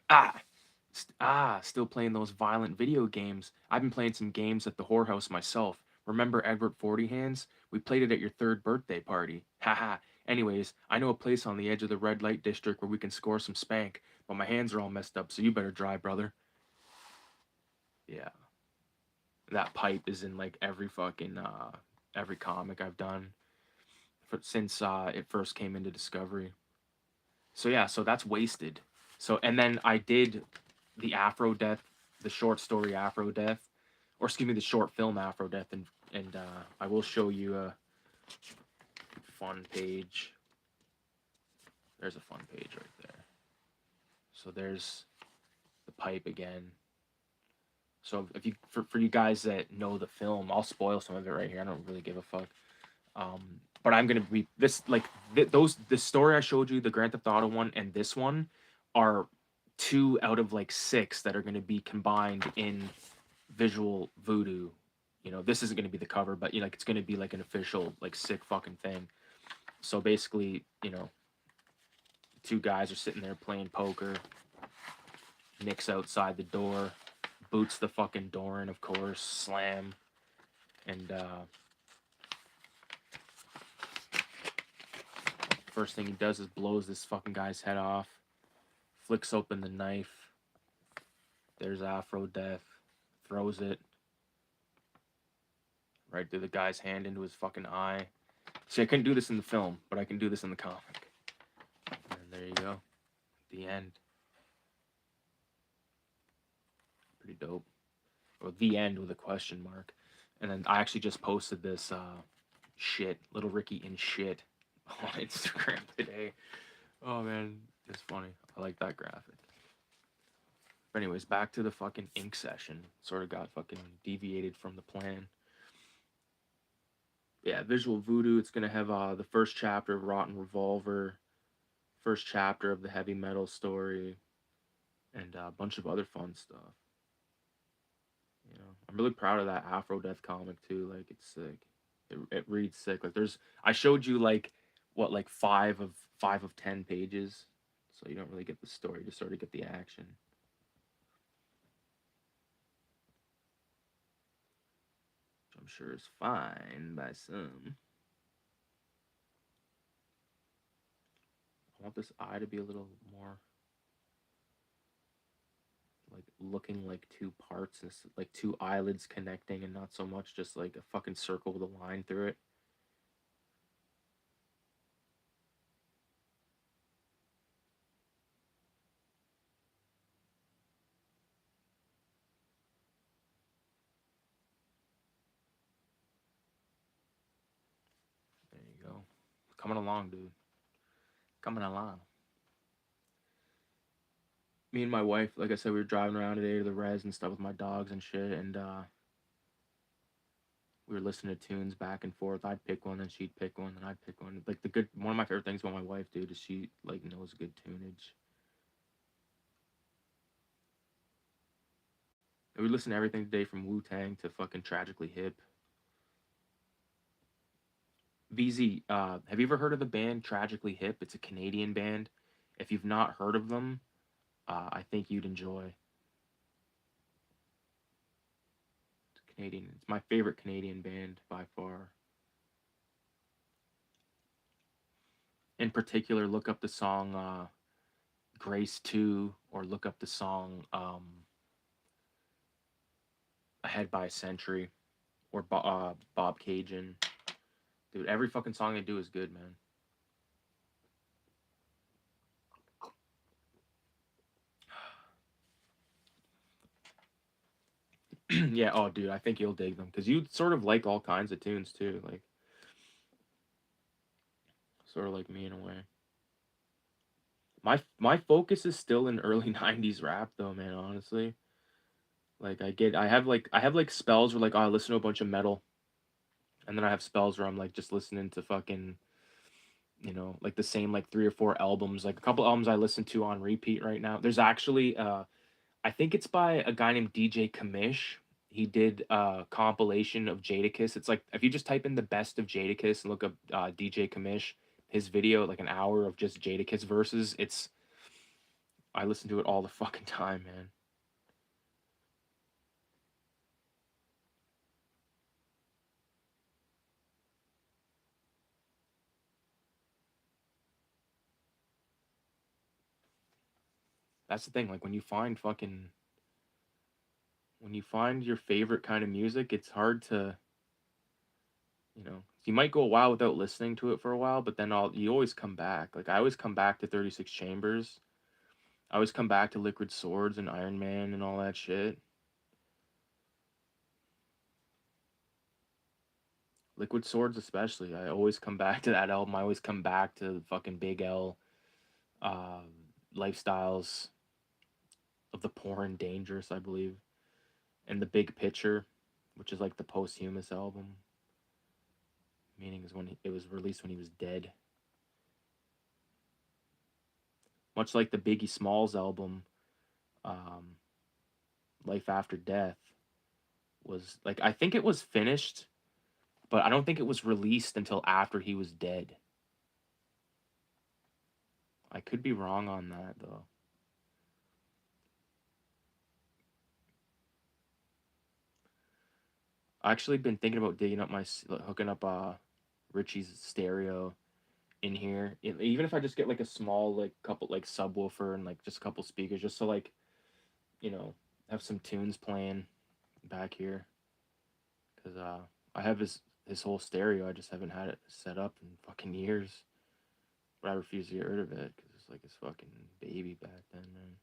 Still playing those violent video games. I've been playing some games at the whorehouse myself. Remember Egbert 40 Hands? We played it at your 3rd birthday party. Haha. Anyways, I know a place on the edge of the red light district where we can score some spank, but my hands are all messed up, so you better drive, brother. Yeah. That pipe is in like every fucking every comic I've done since it first came into Discovery. So yeah, so that's Wasted. So and then I did the Afro Death, the short story Afro Death, or excuse me, the short film Afro Death, and I will show you a fun page. There's a fun page right there. So there's the pipe again. So if you for you guys that know the film, I'll spoil some of it right here. I don't really give a fuck. But I'm gonna be this like the story I showed you, the Grand Theft Auto one, and this one are 2 out of like 6 that are gonna be combined in Visual Voodoo. You know, this isn't gonna be the cover, but you know, like it's gonna be like an official like sick fucking thing. So basically, you know, 2 guys are sitting there playing poker. Nick's outside the door, boots the fucking door in, of course, slam, and first thing he does is blows this fucking guy's head off, flicks open the knife. There's Afro Death, throws it right through the guy's hand into his fucking eye. See, I couldn't do this in the film, but I can do this in the comic. And there you go. The end. Pretty dope. Or the end with a question mark. And then I actually just posted this shit, Little Ricky in shit, on Instagram today. Oh man, it's funny. I like that graphic. But anyways, back to the fucking ink session. Sort of got fucking deviated from the plan. Yeah, Visual Voodoo. It's gonna have the first chapter of Rotten Revolver, first chapter of the heavy metal story, and a bunch of other fun stuff. You know, I'm really proud of that Afro Death comic too. Like, it's sick. It reads sick. Like, I showed you like what, like 5 of 10 pages, so you don't really get the story, just sort of get the action. Which I'm sure is fine by some. I want this eye to be a little more like looking like 2 parts, like 2 eyelids connecting, and not so much just like a fucking circle with a line through it. There you go. Coming along, dude. Coming along. Me and my wife, like I said, we were driving around today to the res and stuff with my dogs and shit, and we were listening to tunes back and forth. I'd pick one, then she'd pick one, then I'd pick one. Like, one of my favorite things about my wife, dude, is she like knows good tunage. And we listened to everything today from Wu-Tang to fucking Tragically Hip. VZ, have you ever heard of the band Tragically Hip? It's a Canadian band. If you've not heard of them, I think you'd enjoy. It's Canadian. It's my favorite Canadian band by far. In particular, look up the song Grace 2, or look up the song Ahead by a Century, or Bob Cajun. Dude, every fucking song they do is good, man. Yeah, oh, dude, I think you'll dig them, because you sort of like all kinds of tunes, too. Like, sort of like me in a way. My focus is still in early '90s rap though, man. Honestly, like I have like spells where like I listen to a bunch of metal, and then I have spells where I'm like just listening to fucking, like the same like three or four albums. Like a couple albums I listen to on repeat right now. There's actually I think it's by a guy named DJ Kamish. He did a compilation of Jadakiss. It's like if you just type in the best of Jadakiss and look up DJ Kamish, his video, like an hour of just Jadakiss verses. I listen to it all the fucking time, man. That's the thing. Like when you find your favorite kind of music, it's hard to, you might go a while without listening to it for a while, but then you always come back. Like I always come back to 36 Chambers. I always come back to Liquid Swords and Iron Man and all that shit. Liquid Swords especially. I always come back to that album. I always come back to fucking Big L, uh, Lifestyles of the Poor and Dangerous, I believe, and The Big Picture, which is like the posthumous album. Meaning is when it was released when he was dead. Much like the Biggie Smalls album, um, Life After Death, was like I think it was finished, but I don't think it was released until after he was dead. I could be wrong on that though. I actually been thinking about digging up hooking up Richie's stereo in here. Even if I just get like a small like couple like subwoofer and like just a couple speakers, just so like you know have some tunes playing back here. Cause I have his whole stereo. I just haven't had it set up in fucking years. But I refuse to get rid of it because it's like his fucking baby back then, man.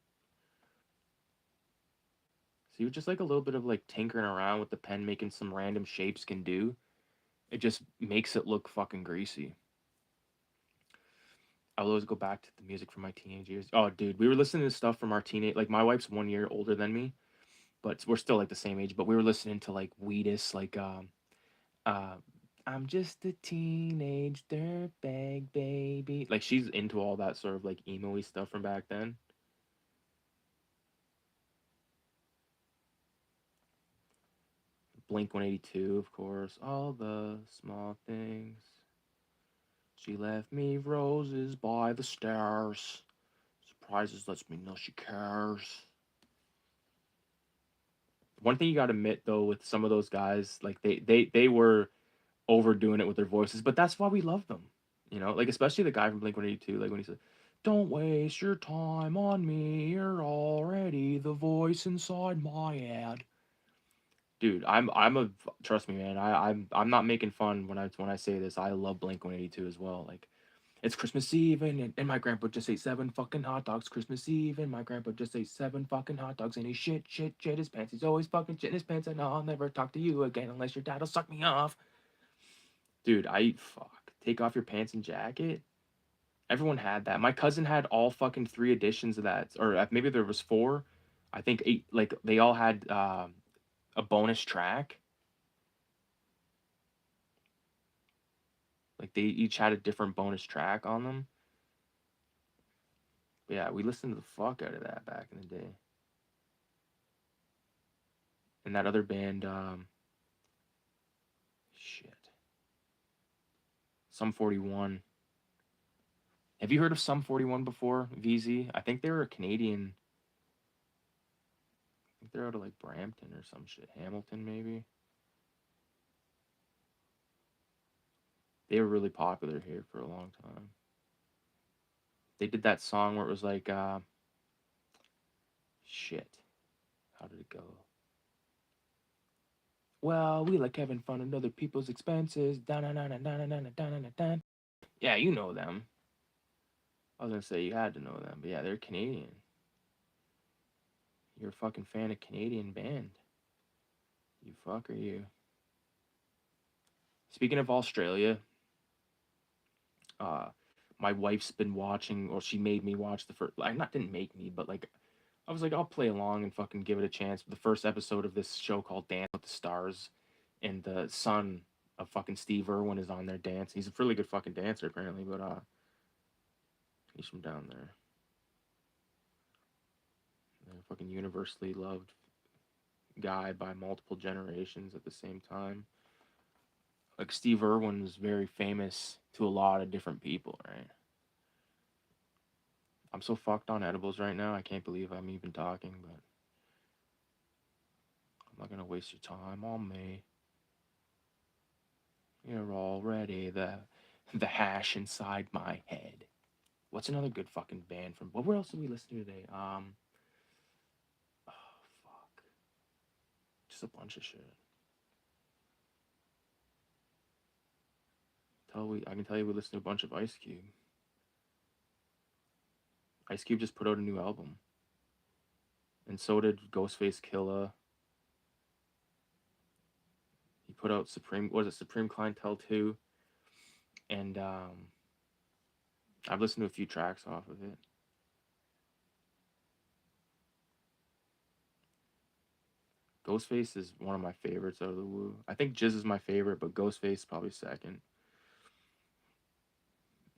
See, just like a little bit of like tinkering around with the pen, making some random shapes can do. It just makes it look fucking greasy. I'll always go back to the music from my teenage years. Oh, dude, we were listening to stuff from our teenage. Like my wife's 1 year older than me, but we're still like the same age. But we were listening to like Wheatus, like uh, I'm just a teenage dirtbag baby. Like she's into all that sort of like emo-y stuff from back then. Blink 182, of course. All the small things. She left me roses by the stairs. Surprises lets me know she cares. One thing you gotta admit though, with some of those guys, like they were overdoing it with their voices, but that's why we love them. Like especially the guy from Blink 182, like when he said, "Don't waste your time on me. You're already the voice inside my head." Dude, I'm a trust me, man. I'm not making fun when I say this. I love Blink 182 as well. Like it's Christmas Eve and my grandpa just ate 7 fucking hot dogs. Christmas Eve and my grandpa just ate 7 fucking hot dogs and he shit his pants. He's always fucking shitting his pants and I'll never talk to you again unless your dad'll suck me off. Dude, take off your pants and jacket. Everyone had that. My cousin had all fucking 3 editions of that, or maybe there was 4. I think 8. Like they all had a bonus track. Like they each had a different bonus track on them. But yeah, we listened to the fuck out of that back in the day. And that other band, shit, Sum 41. Have you heard of Sum 41 before, VZ? I think they were a Canadian. I think they're out of like Brampton or some shit, Hamilton maybe. They were really popular here for a long time. They did that song where it was like, shit, how did it go? Well, we like having fun at other people's expenses. Yeah, you know them. I was gonna say you had to know them, but yeah, they're Canadian. You're a fucking fan of Canadian band. You fucker, you. Speaking of Australia, my wife's been watching, or she made me watch the first. Like, not didn't make me, but like I was like, I'll play along and fucking give it a chance. The first episode of this show called Dance with the Stars, and the son of fucking Steve Irwin is on there dancing. He's a really good fucking dancer apparently, but he's from down there. A fucking universally loved guy by multiple generations at the same time. Like Steve Irwin was very famous to a lot of different people, right? I'm so fucked on edibles right now. I can't believe I'm even talking, but I'm not gonna waste your time on me. You're already the hash inside my head. What's another good fucking band from? What else did we listen to today? Oh fuck, just a bunch of shit. I can tell you we listened to a bunch of Ice Cube. Ice Cube just put out a new album, and so did Ghostface Killah. He put out Supreme Clientele 2, and I've listened to a few tracks off of it. Ghostface is one of my favorites out of the Wu. I think Jizz is my favorite, but Ghostface probably second.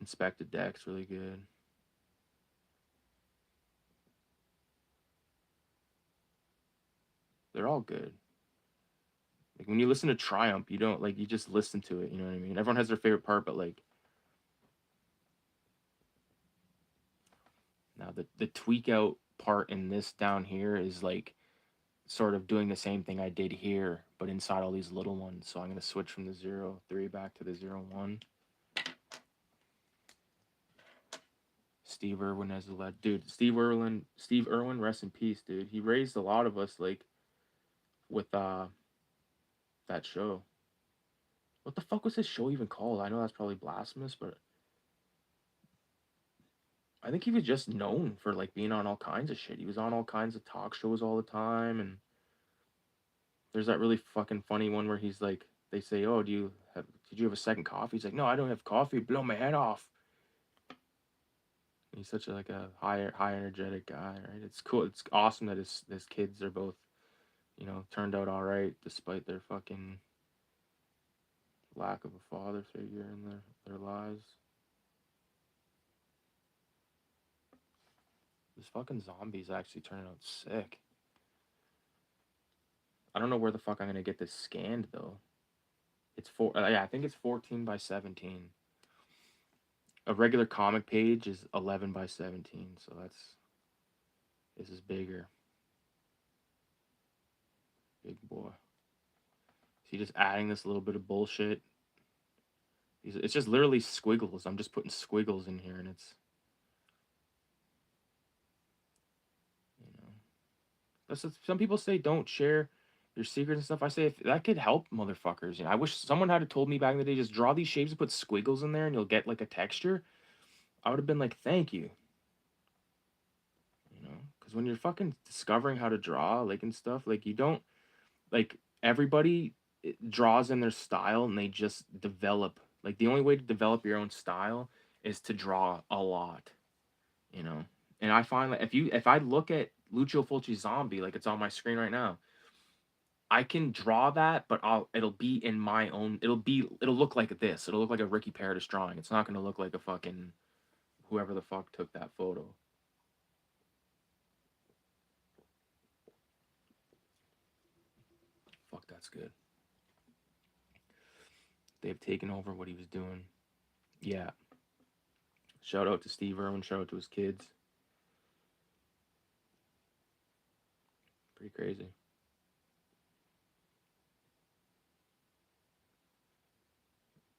Inspected Deck's really good. They're all good. Like when you listen to Triumph, you don't like you just listen to it. You know what I mean? Everyone has their favorite part, but like now the tweak out part in this down here is like sort of doing the same thing I did here, but inside all these little ones. So I'm gonna switch from the 0-3 back to the 0-1. Steve Irwin as the lead, dude. Steve Irwin, rest in peace, dude. He raised a lot of us, like with that show. What the fuck was his show even called? I know that's probably blasphemous, but I think he was just known for like being on all kinds of shit. He was on all kinds of talk shows all the time, and there's that really fucking funny one where he's like, they say, "Oh, did you have a second coffee?" He's like, "No, I don't have coffee. Blow my head off." He's such a like a high energetic guy, right? It's cool. It's awesome that his kids are both, turned out all right despite their fucking lack of a father figure in their lives. This fucking zombie's actually turning out sick. I don't know where the fuck I'm gonna get this scanned though. I think it's 14 by 17. A regular comic page is 11 by 17, so this is bigger. Big boy. See, just adding this little bit of bullshit. It's just literally squiggles. I'm just putting squiggles in here, and it's, some people say don't share your secrets and stuff. I say if that could help motherfuckers. I wish someone had told me back in the day, just draw these shapes and put squiggles in there, and you'll get like a texture. I would have been like, thank you. Because when you're fucking discovering how to draw, like and stuff, like you don't like everybody draws in their style, and they just develop. Like the only way to develop your own style is to draw a lot, you know. And I find that if I look at Lucio Fulci'S zombie, like it's on my screen right now, I can draw that, but it'll be in my own. It'll look like this. It'll look like a Ricky Paradis drawing. It's not gonna look like a fucking whoever the fuck took that photo. Fuck, that's good. They've taken over what he was doing. Yeah. Shout out to Steve Irwin. Shout out to his kids. Pretty crazy.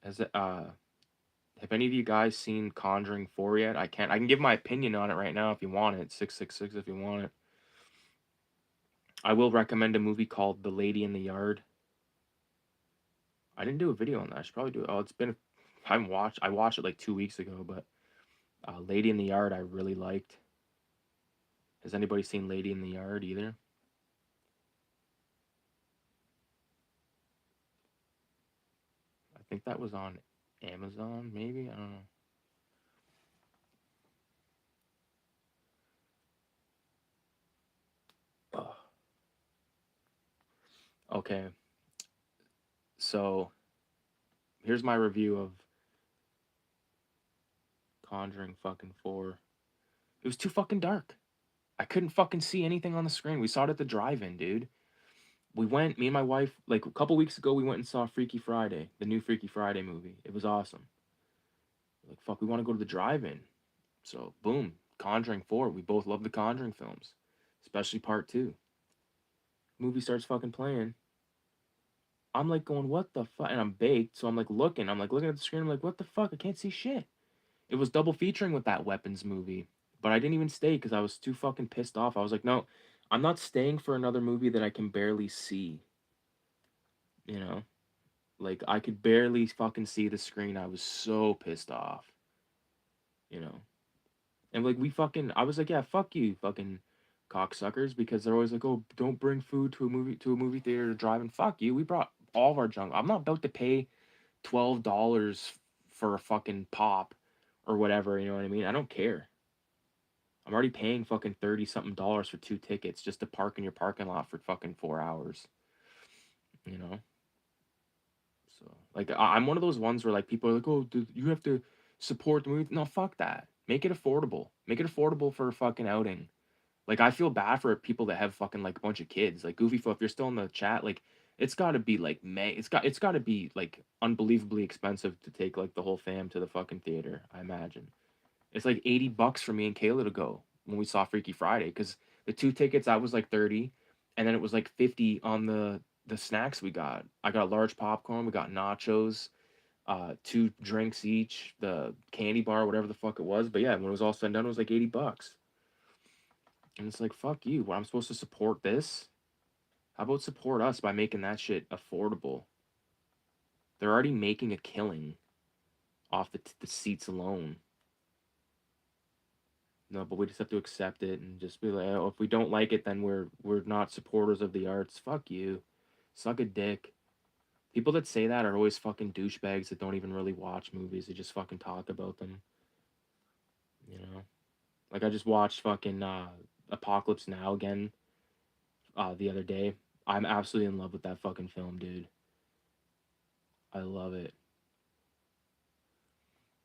Have any of you guys seen Conjuring 4 yet? I can give my opinion on it right now if you want it. 666 if you want it. I will recommend a movie called The Lady in the Yard. I didn't do a video on that. I should probably do it. Oh, I watched it like 2 weeks ago, but Lady in the Yard I really liked. Has anybody seen Lady in the Yard either? I think that was on Amazon, maybe? I don't know. Okay, so here's my review of Conjuring fucking 4. It was too fucking dark. I couldn't fucking see anything on the screen. We saw it at the drive-in, dude. We went, me and my wife, like a couple weeks ago, we went and saw Freaky Friday, the new Freaky Friday movie. It was awesome. Like, fuck, we want to go to the drive-in. So, boom, Conjuring 4. We both love the Conjuring films, especially part 2. Movie starts fucking playing. I'm like going, what the fuck? And I'm baked, so I'm like looking. I'm like looking at the screen. I'm like, what the fuck? I can't see shit. It was double featuring with that Weapons movie, but I didn't even stay because I was too fucking pissed off. I was like, no, I'm not staying for another movie that I can barely see. You know, like I could barely fucking see the screen. I was so pissed off. You know, and like we fucking, I was like, yeah, fuck you, fucking cocksuckers, because they're always like, oh, don't bring food to a movie theater to drive. And fuck you, we brought all of our junk. I'm not about to pay $12 for a fucking pop or whatever. You know what I mean? I don't care. I'm already paying fucking 30 something dollars for 2 tickets just to park in your parking lot for fucking 4 hours. You know? So like I'm one of those ones where like people are like, oh, dude, you have to support the movie. No, fuck that. Make it affordable. Make it affordable for a fucking outing. Like I feel bad for people that have fucking like a bunch of kids. Like Goofy, if you're still in the chat, like it's got to be like it's got to be like unbelievably expensive to take like the whole fam to the fucking theater. I imagine it's like $80 for me and Kayla to go when we saw Freaky Friday because the 2 tickets I was like 30, and then it was like 50 on the snacks we got. I got large popcorn. We got nachos. 2 drinks each, the candy bar, whatever the fuck it was. But yeah, when it was all said and done, it was like $80. And it's like, fuck you. What, I'm supposed to support this? How about support us by making that shit affordable? They're already making a killing off the seats alone. No, but we just have to accept it and just be like, oh, if we don't like it, then we're not supporters of the arts. Fuck you. Suck a dick. People that say that are always fucking douchebags that don't even really watch movies. They just fucking talk about them. You know? Like I just watched fucking Apocalypse Now again the other day. I'm absolutely in love with that fucking film, dude. I love it.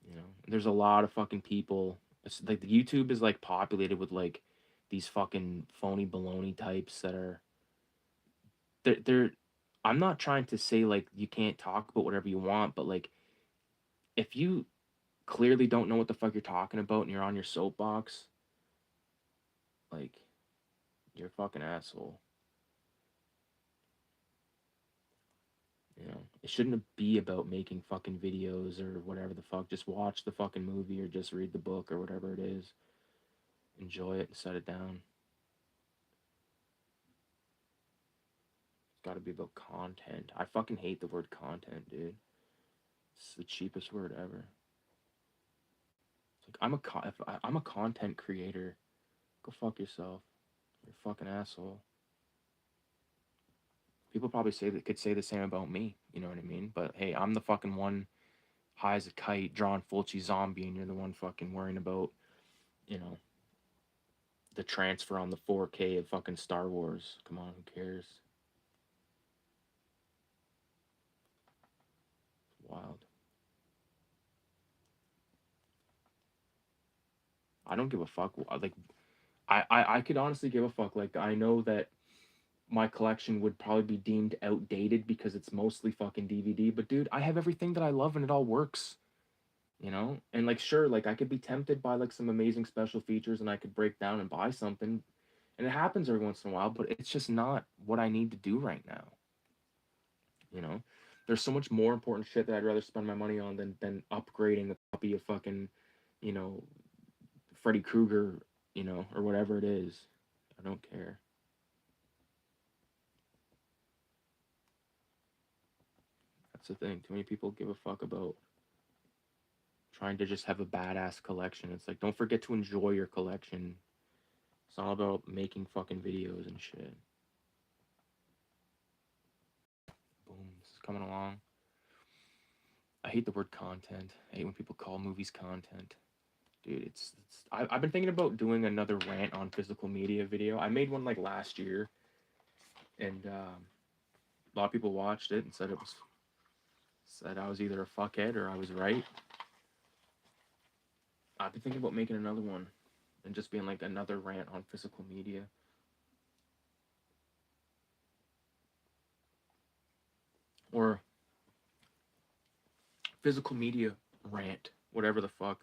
You know, there's a lot of fucking people. It's like the YouTube is like populated with like these fucking phony baloney types that are they're I'm not trying to say like you can't talk about whatever you want, but like if you clearly don't know what the fuck you're talking about and you're on your soapbox, like you're a fucking asshole. You know, it shouldn't be about making fucking videos or whatever the fuck. Just watch the fucking movie or just read the book or whatever it is. Enjoy it and set it down. It's got to be about content. I fucking hate the word content, dude. It's the cheapest word ever. It's like I'm a content creator. Go fuck yourself. You're a fucking asshole. People probably could say the same about me. You know what I mean? But hey, I'm the fucking one high as a kite, drawing Fulci'S zombie, and you're the one fucking worrying about, you know, the transfer on the 4K of fucking Star Wars. Come on, who cares? It's wild. I don't give a fuck. Like, I could honestly give a fuck. Like, I know that my collection would probably be deemed outdated because it's mostly fucking DVD. But dude, I have everything that I love and it all works. You know? And like, sure, like I could be tempted by like some amazing special features and I could break down and buy something. And it happens every once in a while, but it's just not what I need to do right now. You know? There's so much more important shit that I'd rather spend my money on than upgrading a copy of fucking, you know, Freddy Krueger, you know, or whatever it is. I don't care. That's the thing. Too many people give a fuck about trying to just have a badass collection. It's like, don't forget to enjoy your collection. It's all about making fucking videos and shit. Boom, this is coming along. I hate the word content. I hate when people call movies content. Dude, I've been thinking about doing another rant on physical media video. I made one like last year, and A lot of people watched it and said I was either a fuckhead or I was right. I've been thinking about making another one and just being like another rant on physical media. Or physical media rant, whatever the fuck.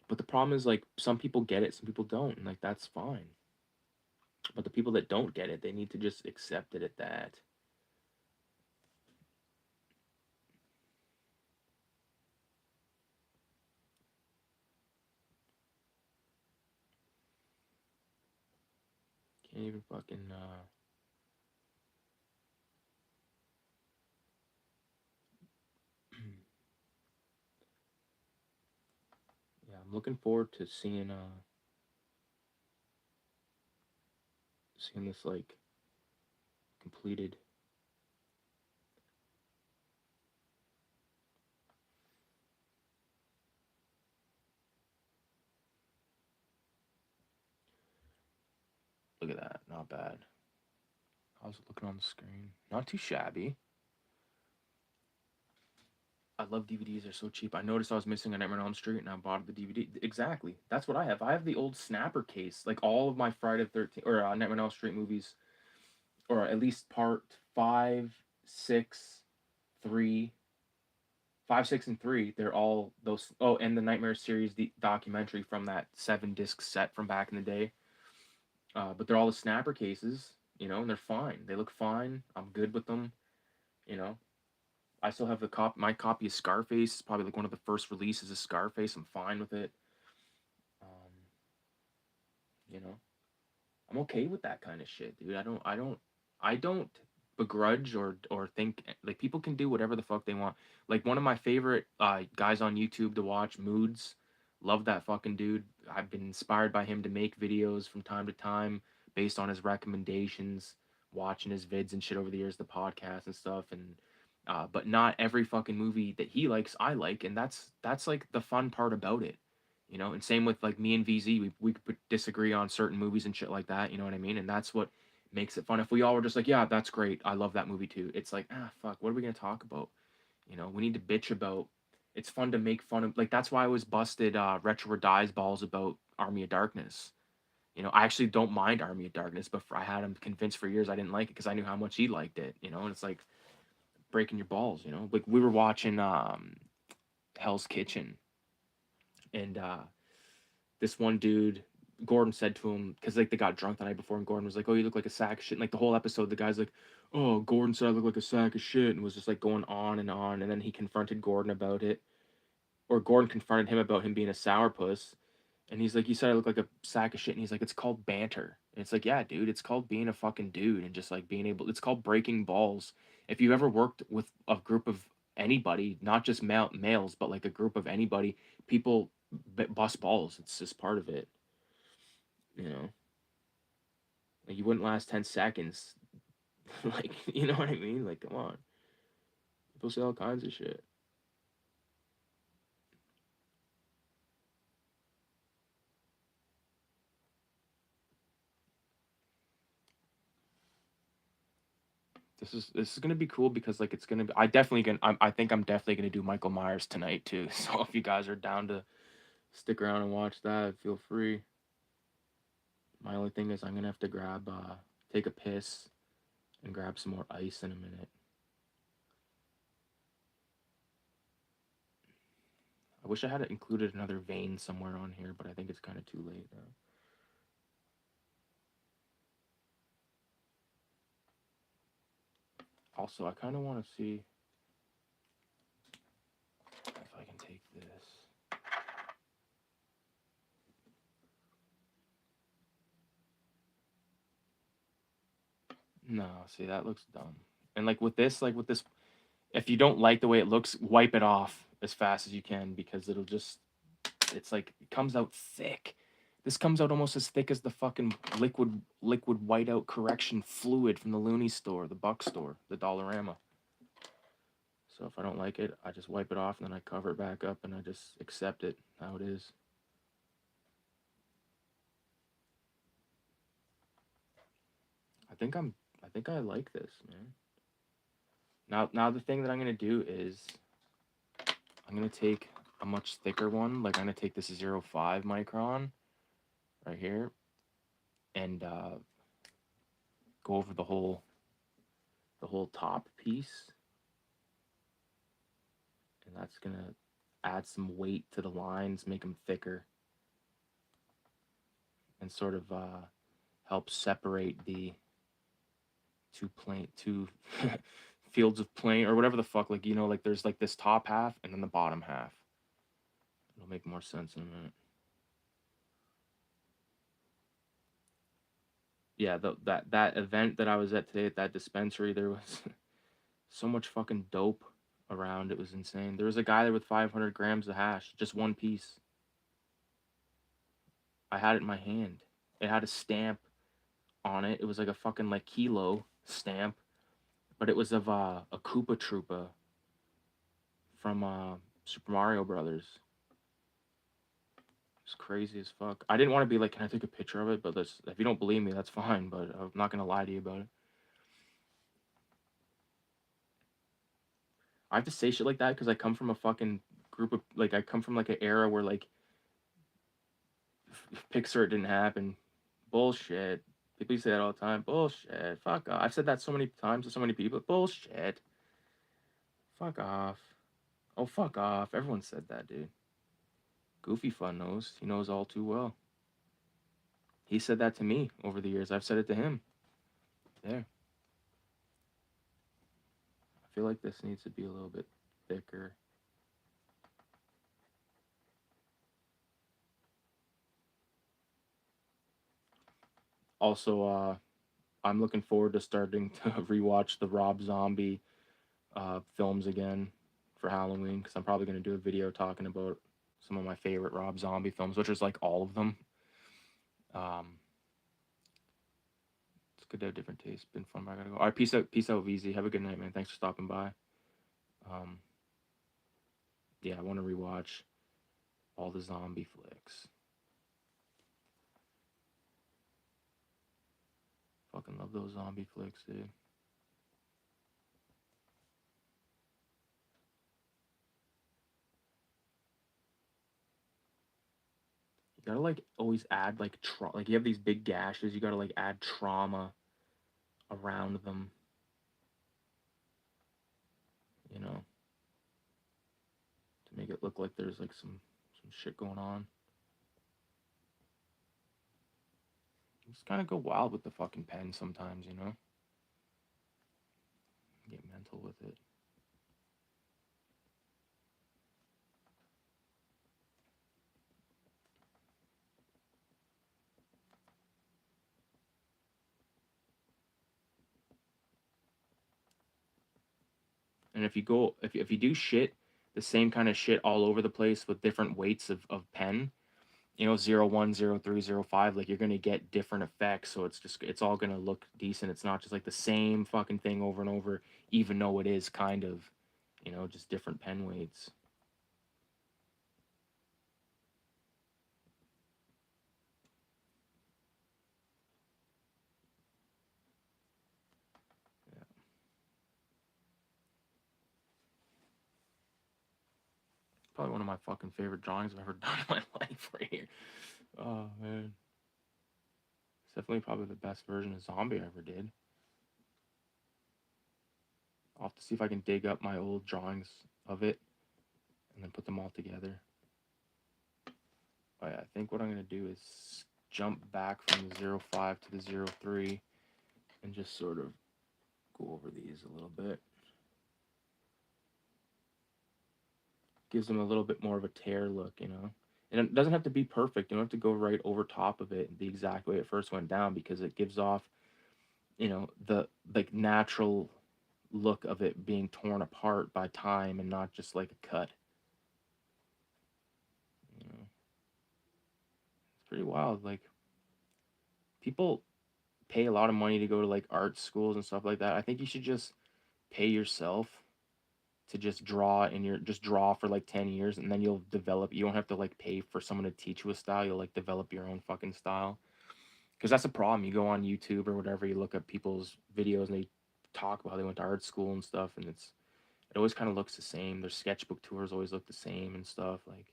But the problem is, like, some people get it, some people don't, and like that's fine. But the people that don't get it, they need to just accept it at that. Can't even fucking yeah, I'm looking forward to seeing this like completed. Look at that, not bad. How's it looking on the screen? Not too shabby. I love DVDs. They're so cheap. I noticed I was missing a Nightmare on Elm Street, and I bought the DVD. Exactly. That's what I have. I have the old Snapper case, like all of my Friday the 13th or Nightmare on Elm Street movies, or at least part 5, 6, 3, 5, 6, and 3. They're all those. Oh, and the Nightmare series, the documentary from that 7-disc set from back in the day. But they're all the Snapper cases, and they're fine. They look fine. I'm good with them, you know. I still have my copy of Scarface. It's probably like one of the first releases of Scarface. I'm fine with it. Um, you know, I'm okay with that kind of shit, dude. I don't begrudge or think like people can do whatever the fuck they want. Like one of my favorite guys on YouTube to watch, Moods. Love that fucking dude. I've been inspired by him to make videos from time to time based on his recommendations, watching his vids and shit over the years, the podcast and stuff, and but not every fucking movie that he likes I like, and that's like the fun part about it. And same with like me and VZ, we could disagree on certain movies and shit like that, you know what I mean? And that's what makes it fun. If we all were just like, yeah, that's great, I love that movie too, it's like, fuck, what are we gonna talk about? We need to bitch about. It's fun to make fun of, like, that's why I was busted Retro Dies balls about Army of Darkness. I actually don't mind Army of Darkness, but I had him convinced for years I didn't like it because I knew how much he liked it, and it's like breaking your balls, like we were watching Hell's Kitchen, and this one dude, Gordon said to him, because like they got drunk the night before, and Gordon was like, "Oh, you look like a sack of shit." And, like the whole episode, the guy's like, "Oh, Gordon said I look like a sack of shit," and was just like going on, and then he confronted Gordon about it, or Gordon confronted him about him being a sourpuss, and he's like, "You said I look like a sack of shit," and he's like, "It's called banter." And it's like, yeah, dude, it's called being a fucking dude and just like being able. It's called breaking balls. If you ever worked with a group of anybody, not just males, but like a group of anybody, people bust balls. It's just part of it. You know, like you wouldn't last 10 seconds. Like, you know what I mean? Like, come on, people say all kinds of shit. This is gonna be cool because like it's gonna be. I think I'm definitely gonna do Michael Myers tonight too. So if you guys are down to stick around and watch that, feel free. My only thing is I'm gonna have to take a piss and grab some more ice in a minute. I wish I had included another vein somewhere on here, but I think it's kind of too late now. Also, I kind of want to see if I can take this. No, see, that looks dumb. And like with this, if you don't like the way it looks, wipe it off as fast as you can because it's like it comes out thick. This comes out almost as thick as the fucking liquid whiteout correction fluid from the Looney store, the Buck store, the Dollarama. So if I don't like it, I just wipe it off and then I cover it back up and I just accept it how it is. think I like this, man. Now the thing that I'm gonna do is I'm gonna take a much thicker one. Like I'm gonna take this 0.5 micron right here and go over the whole top piece, and that's gonna add some weight to the lines, make them thicker, and sort of help separate the two fields of plane or whatever the fuck. Like you know, like there's like this top half and then the bottom half. It'll make more sense in a minute. Yeah, that event that I was at today at that dispensary, there was so much fucking dope around. It was insane. There was a guy there with 500 grams of hash, just one piece. I had it in my hand. It had a stamp on it. It was like a fucking like kilo stamp, but it was of a Koopa Troopa from Super Mario Brothers. It's crazy as fuck. I didn't want to be like, can I take a picture of it? But if you don't believe me, that's fine. But I'm not gonna lie to you about it. I have to say shit like that because I come from a fucking group of like I come from like an era where like Pixar didn't happen. Bullshit. People say that all the time. Bullshit. Fuck off. I've said that so many times to so many people. Bullshit. Fuck off. Oh, fuck off. Everyone said that, dude. Goofy Fun knows. He knows all too well. He said that to me over the years. I've said it to him. There. I feel like this needs to be a little bit thicker. Also, I'm looking forward to starting to rewatch the Rob Zombie films again for Halloween because I'm probably going to do a video talking about some of my favorite Rob Zombie films, which is like all of them. It's good to have different tastes. Been fun. I gotta go. All right, peace out, VZ. Have a good night, man. Thanks for stopping by. Yeah, I want to rewatch all the zombie flicks. Fucking love those zombie flicks, dude. You gotta like always add like like you have these big gashes. You gotta like add trauma around them. You know, to make it look like there's like some shit going on. Just kind of go wild with the fucking pen sometimes, you know? Get mental with it. And if you do shit, the same kind of shit all over the place with different weights of pen, you know, 0.1, 0.3, 0.5, like you're gonna get different effects. So it's all gonna look decent. It's not just like the same fucking thing over and over, even though it is kind of, you know, just different pen weights. Yeah. Probably one of my fucking favorite drawings I've ever done in my life right here. Oh man. It's definitely probably the best version of zombie I ever did. I'll have to see if I can dig up my old drawings of it and then put them all together. But yeah, I think what I'm going to do is jump back from the 0.5 to the 0.3 and just sort of go over these a little bit. Gives them a little bit more of a tear look, you know? And it doesn't have to be perfect. You don't have to go right over top of it the exact way it first went down because it gives off, you know, the like natural look of it being torn apart by time and not just like a cut. You know? It's pretty wild. Like people pay a lot of money to go to like art schools and stuff like that. I think you should just pay yourself to just draw in your just draw for like 10 years and then you'll develop. You don't have to like pay for someone to teach you a style. You'll like develop your own fucking style. Because that's the problem. You go on YouTube or whatever, you look at people's videos and they talk about how they went to art school and stuff, and it always kind of looks the same. Their sketchbook tours always look the same and stuff, like,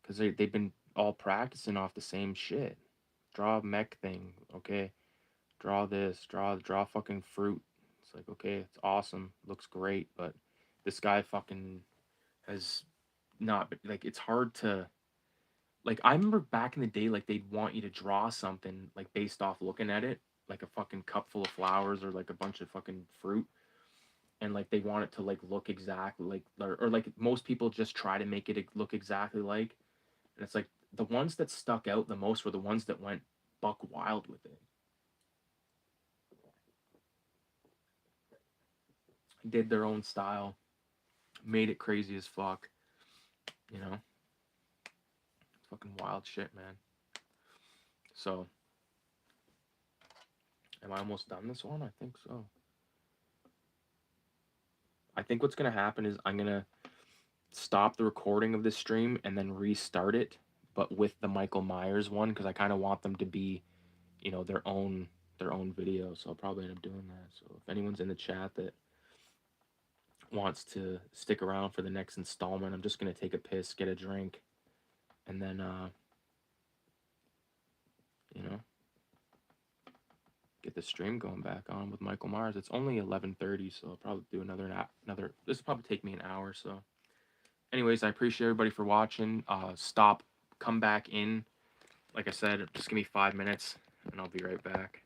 because they've been all practicing off the same shit. Draw a mech thing, okay? Draw this, draw fucking fruit. It's like, okay, it's awesome, looks great, but this guy fucking has not, like, it's hard to, like, I remember back in the day, like, they'd want you to draw something, like, based off looking at it, like a fucking cup full of flowers or like a bunch of fucking fruit, and like they want it to like look exactly like, or like most people just try to make it look exactly like, and it's like the ones that stuck out the most were the ones that went buck wild with it, did their own style, made it crazy as fuck, you know, fucking wild shit, man. So, am I almost done this one? I think so. I think what's gonna happen is I'm gonna stop the recording of this stream and then restart it, but with the Michael Myers one, because I kind of want them to be, you know, their own video. So I'll probably end up doing that. So if anyone's in the chat that wants to stick around for the next installment, I'm just gonna take a piss, get a drink, and then you know, get the stream going back on with Michael Myers. It's only 11:30, so I'll probably do another. This will probably take me an hour. So, anyways, I appreciate everybody for watching. Come back in. Like I said, just give me 5 minutes, and I'll be right back.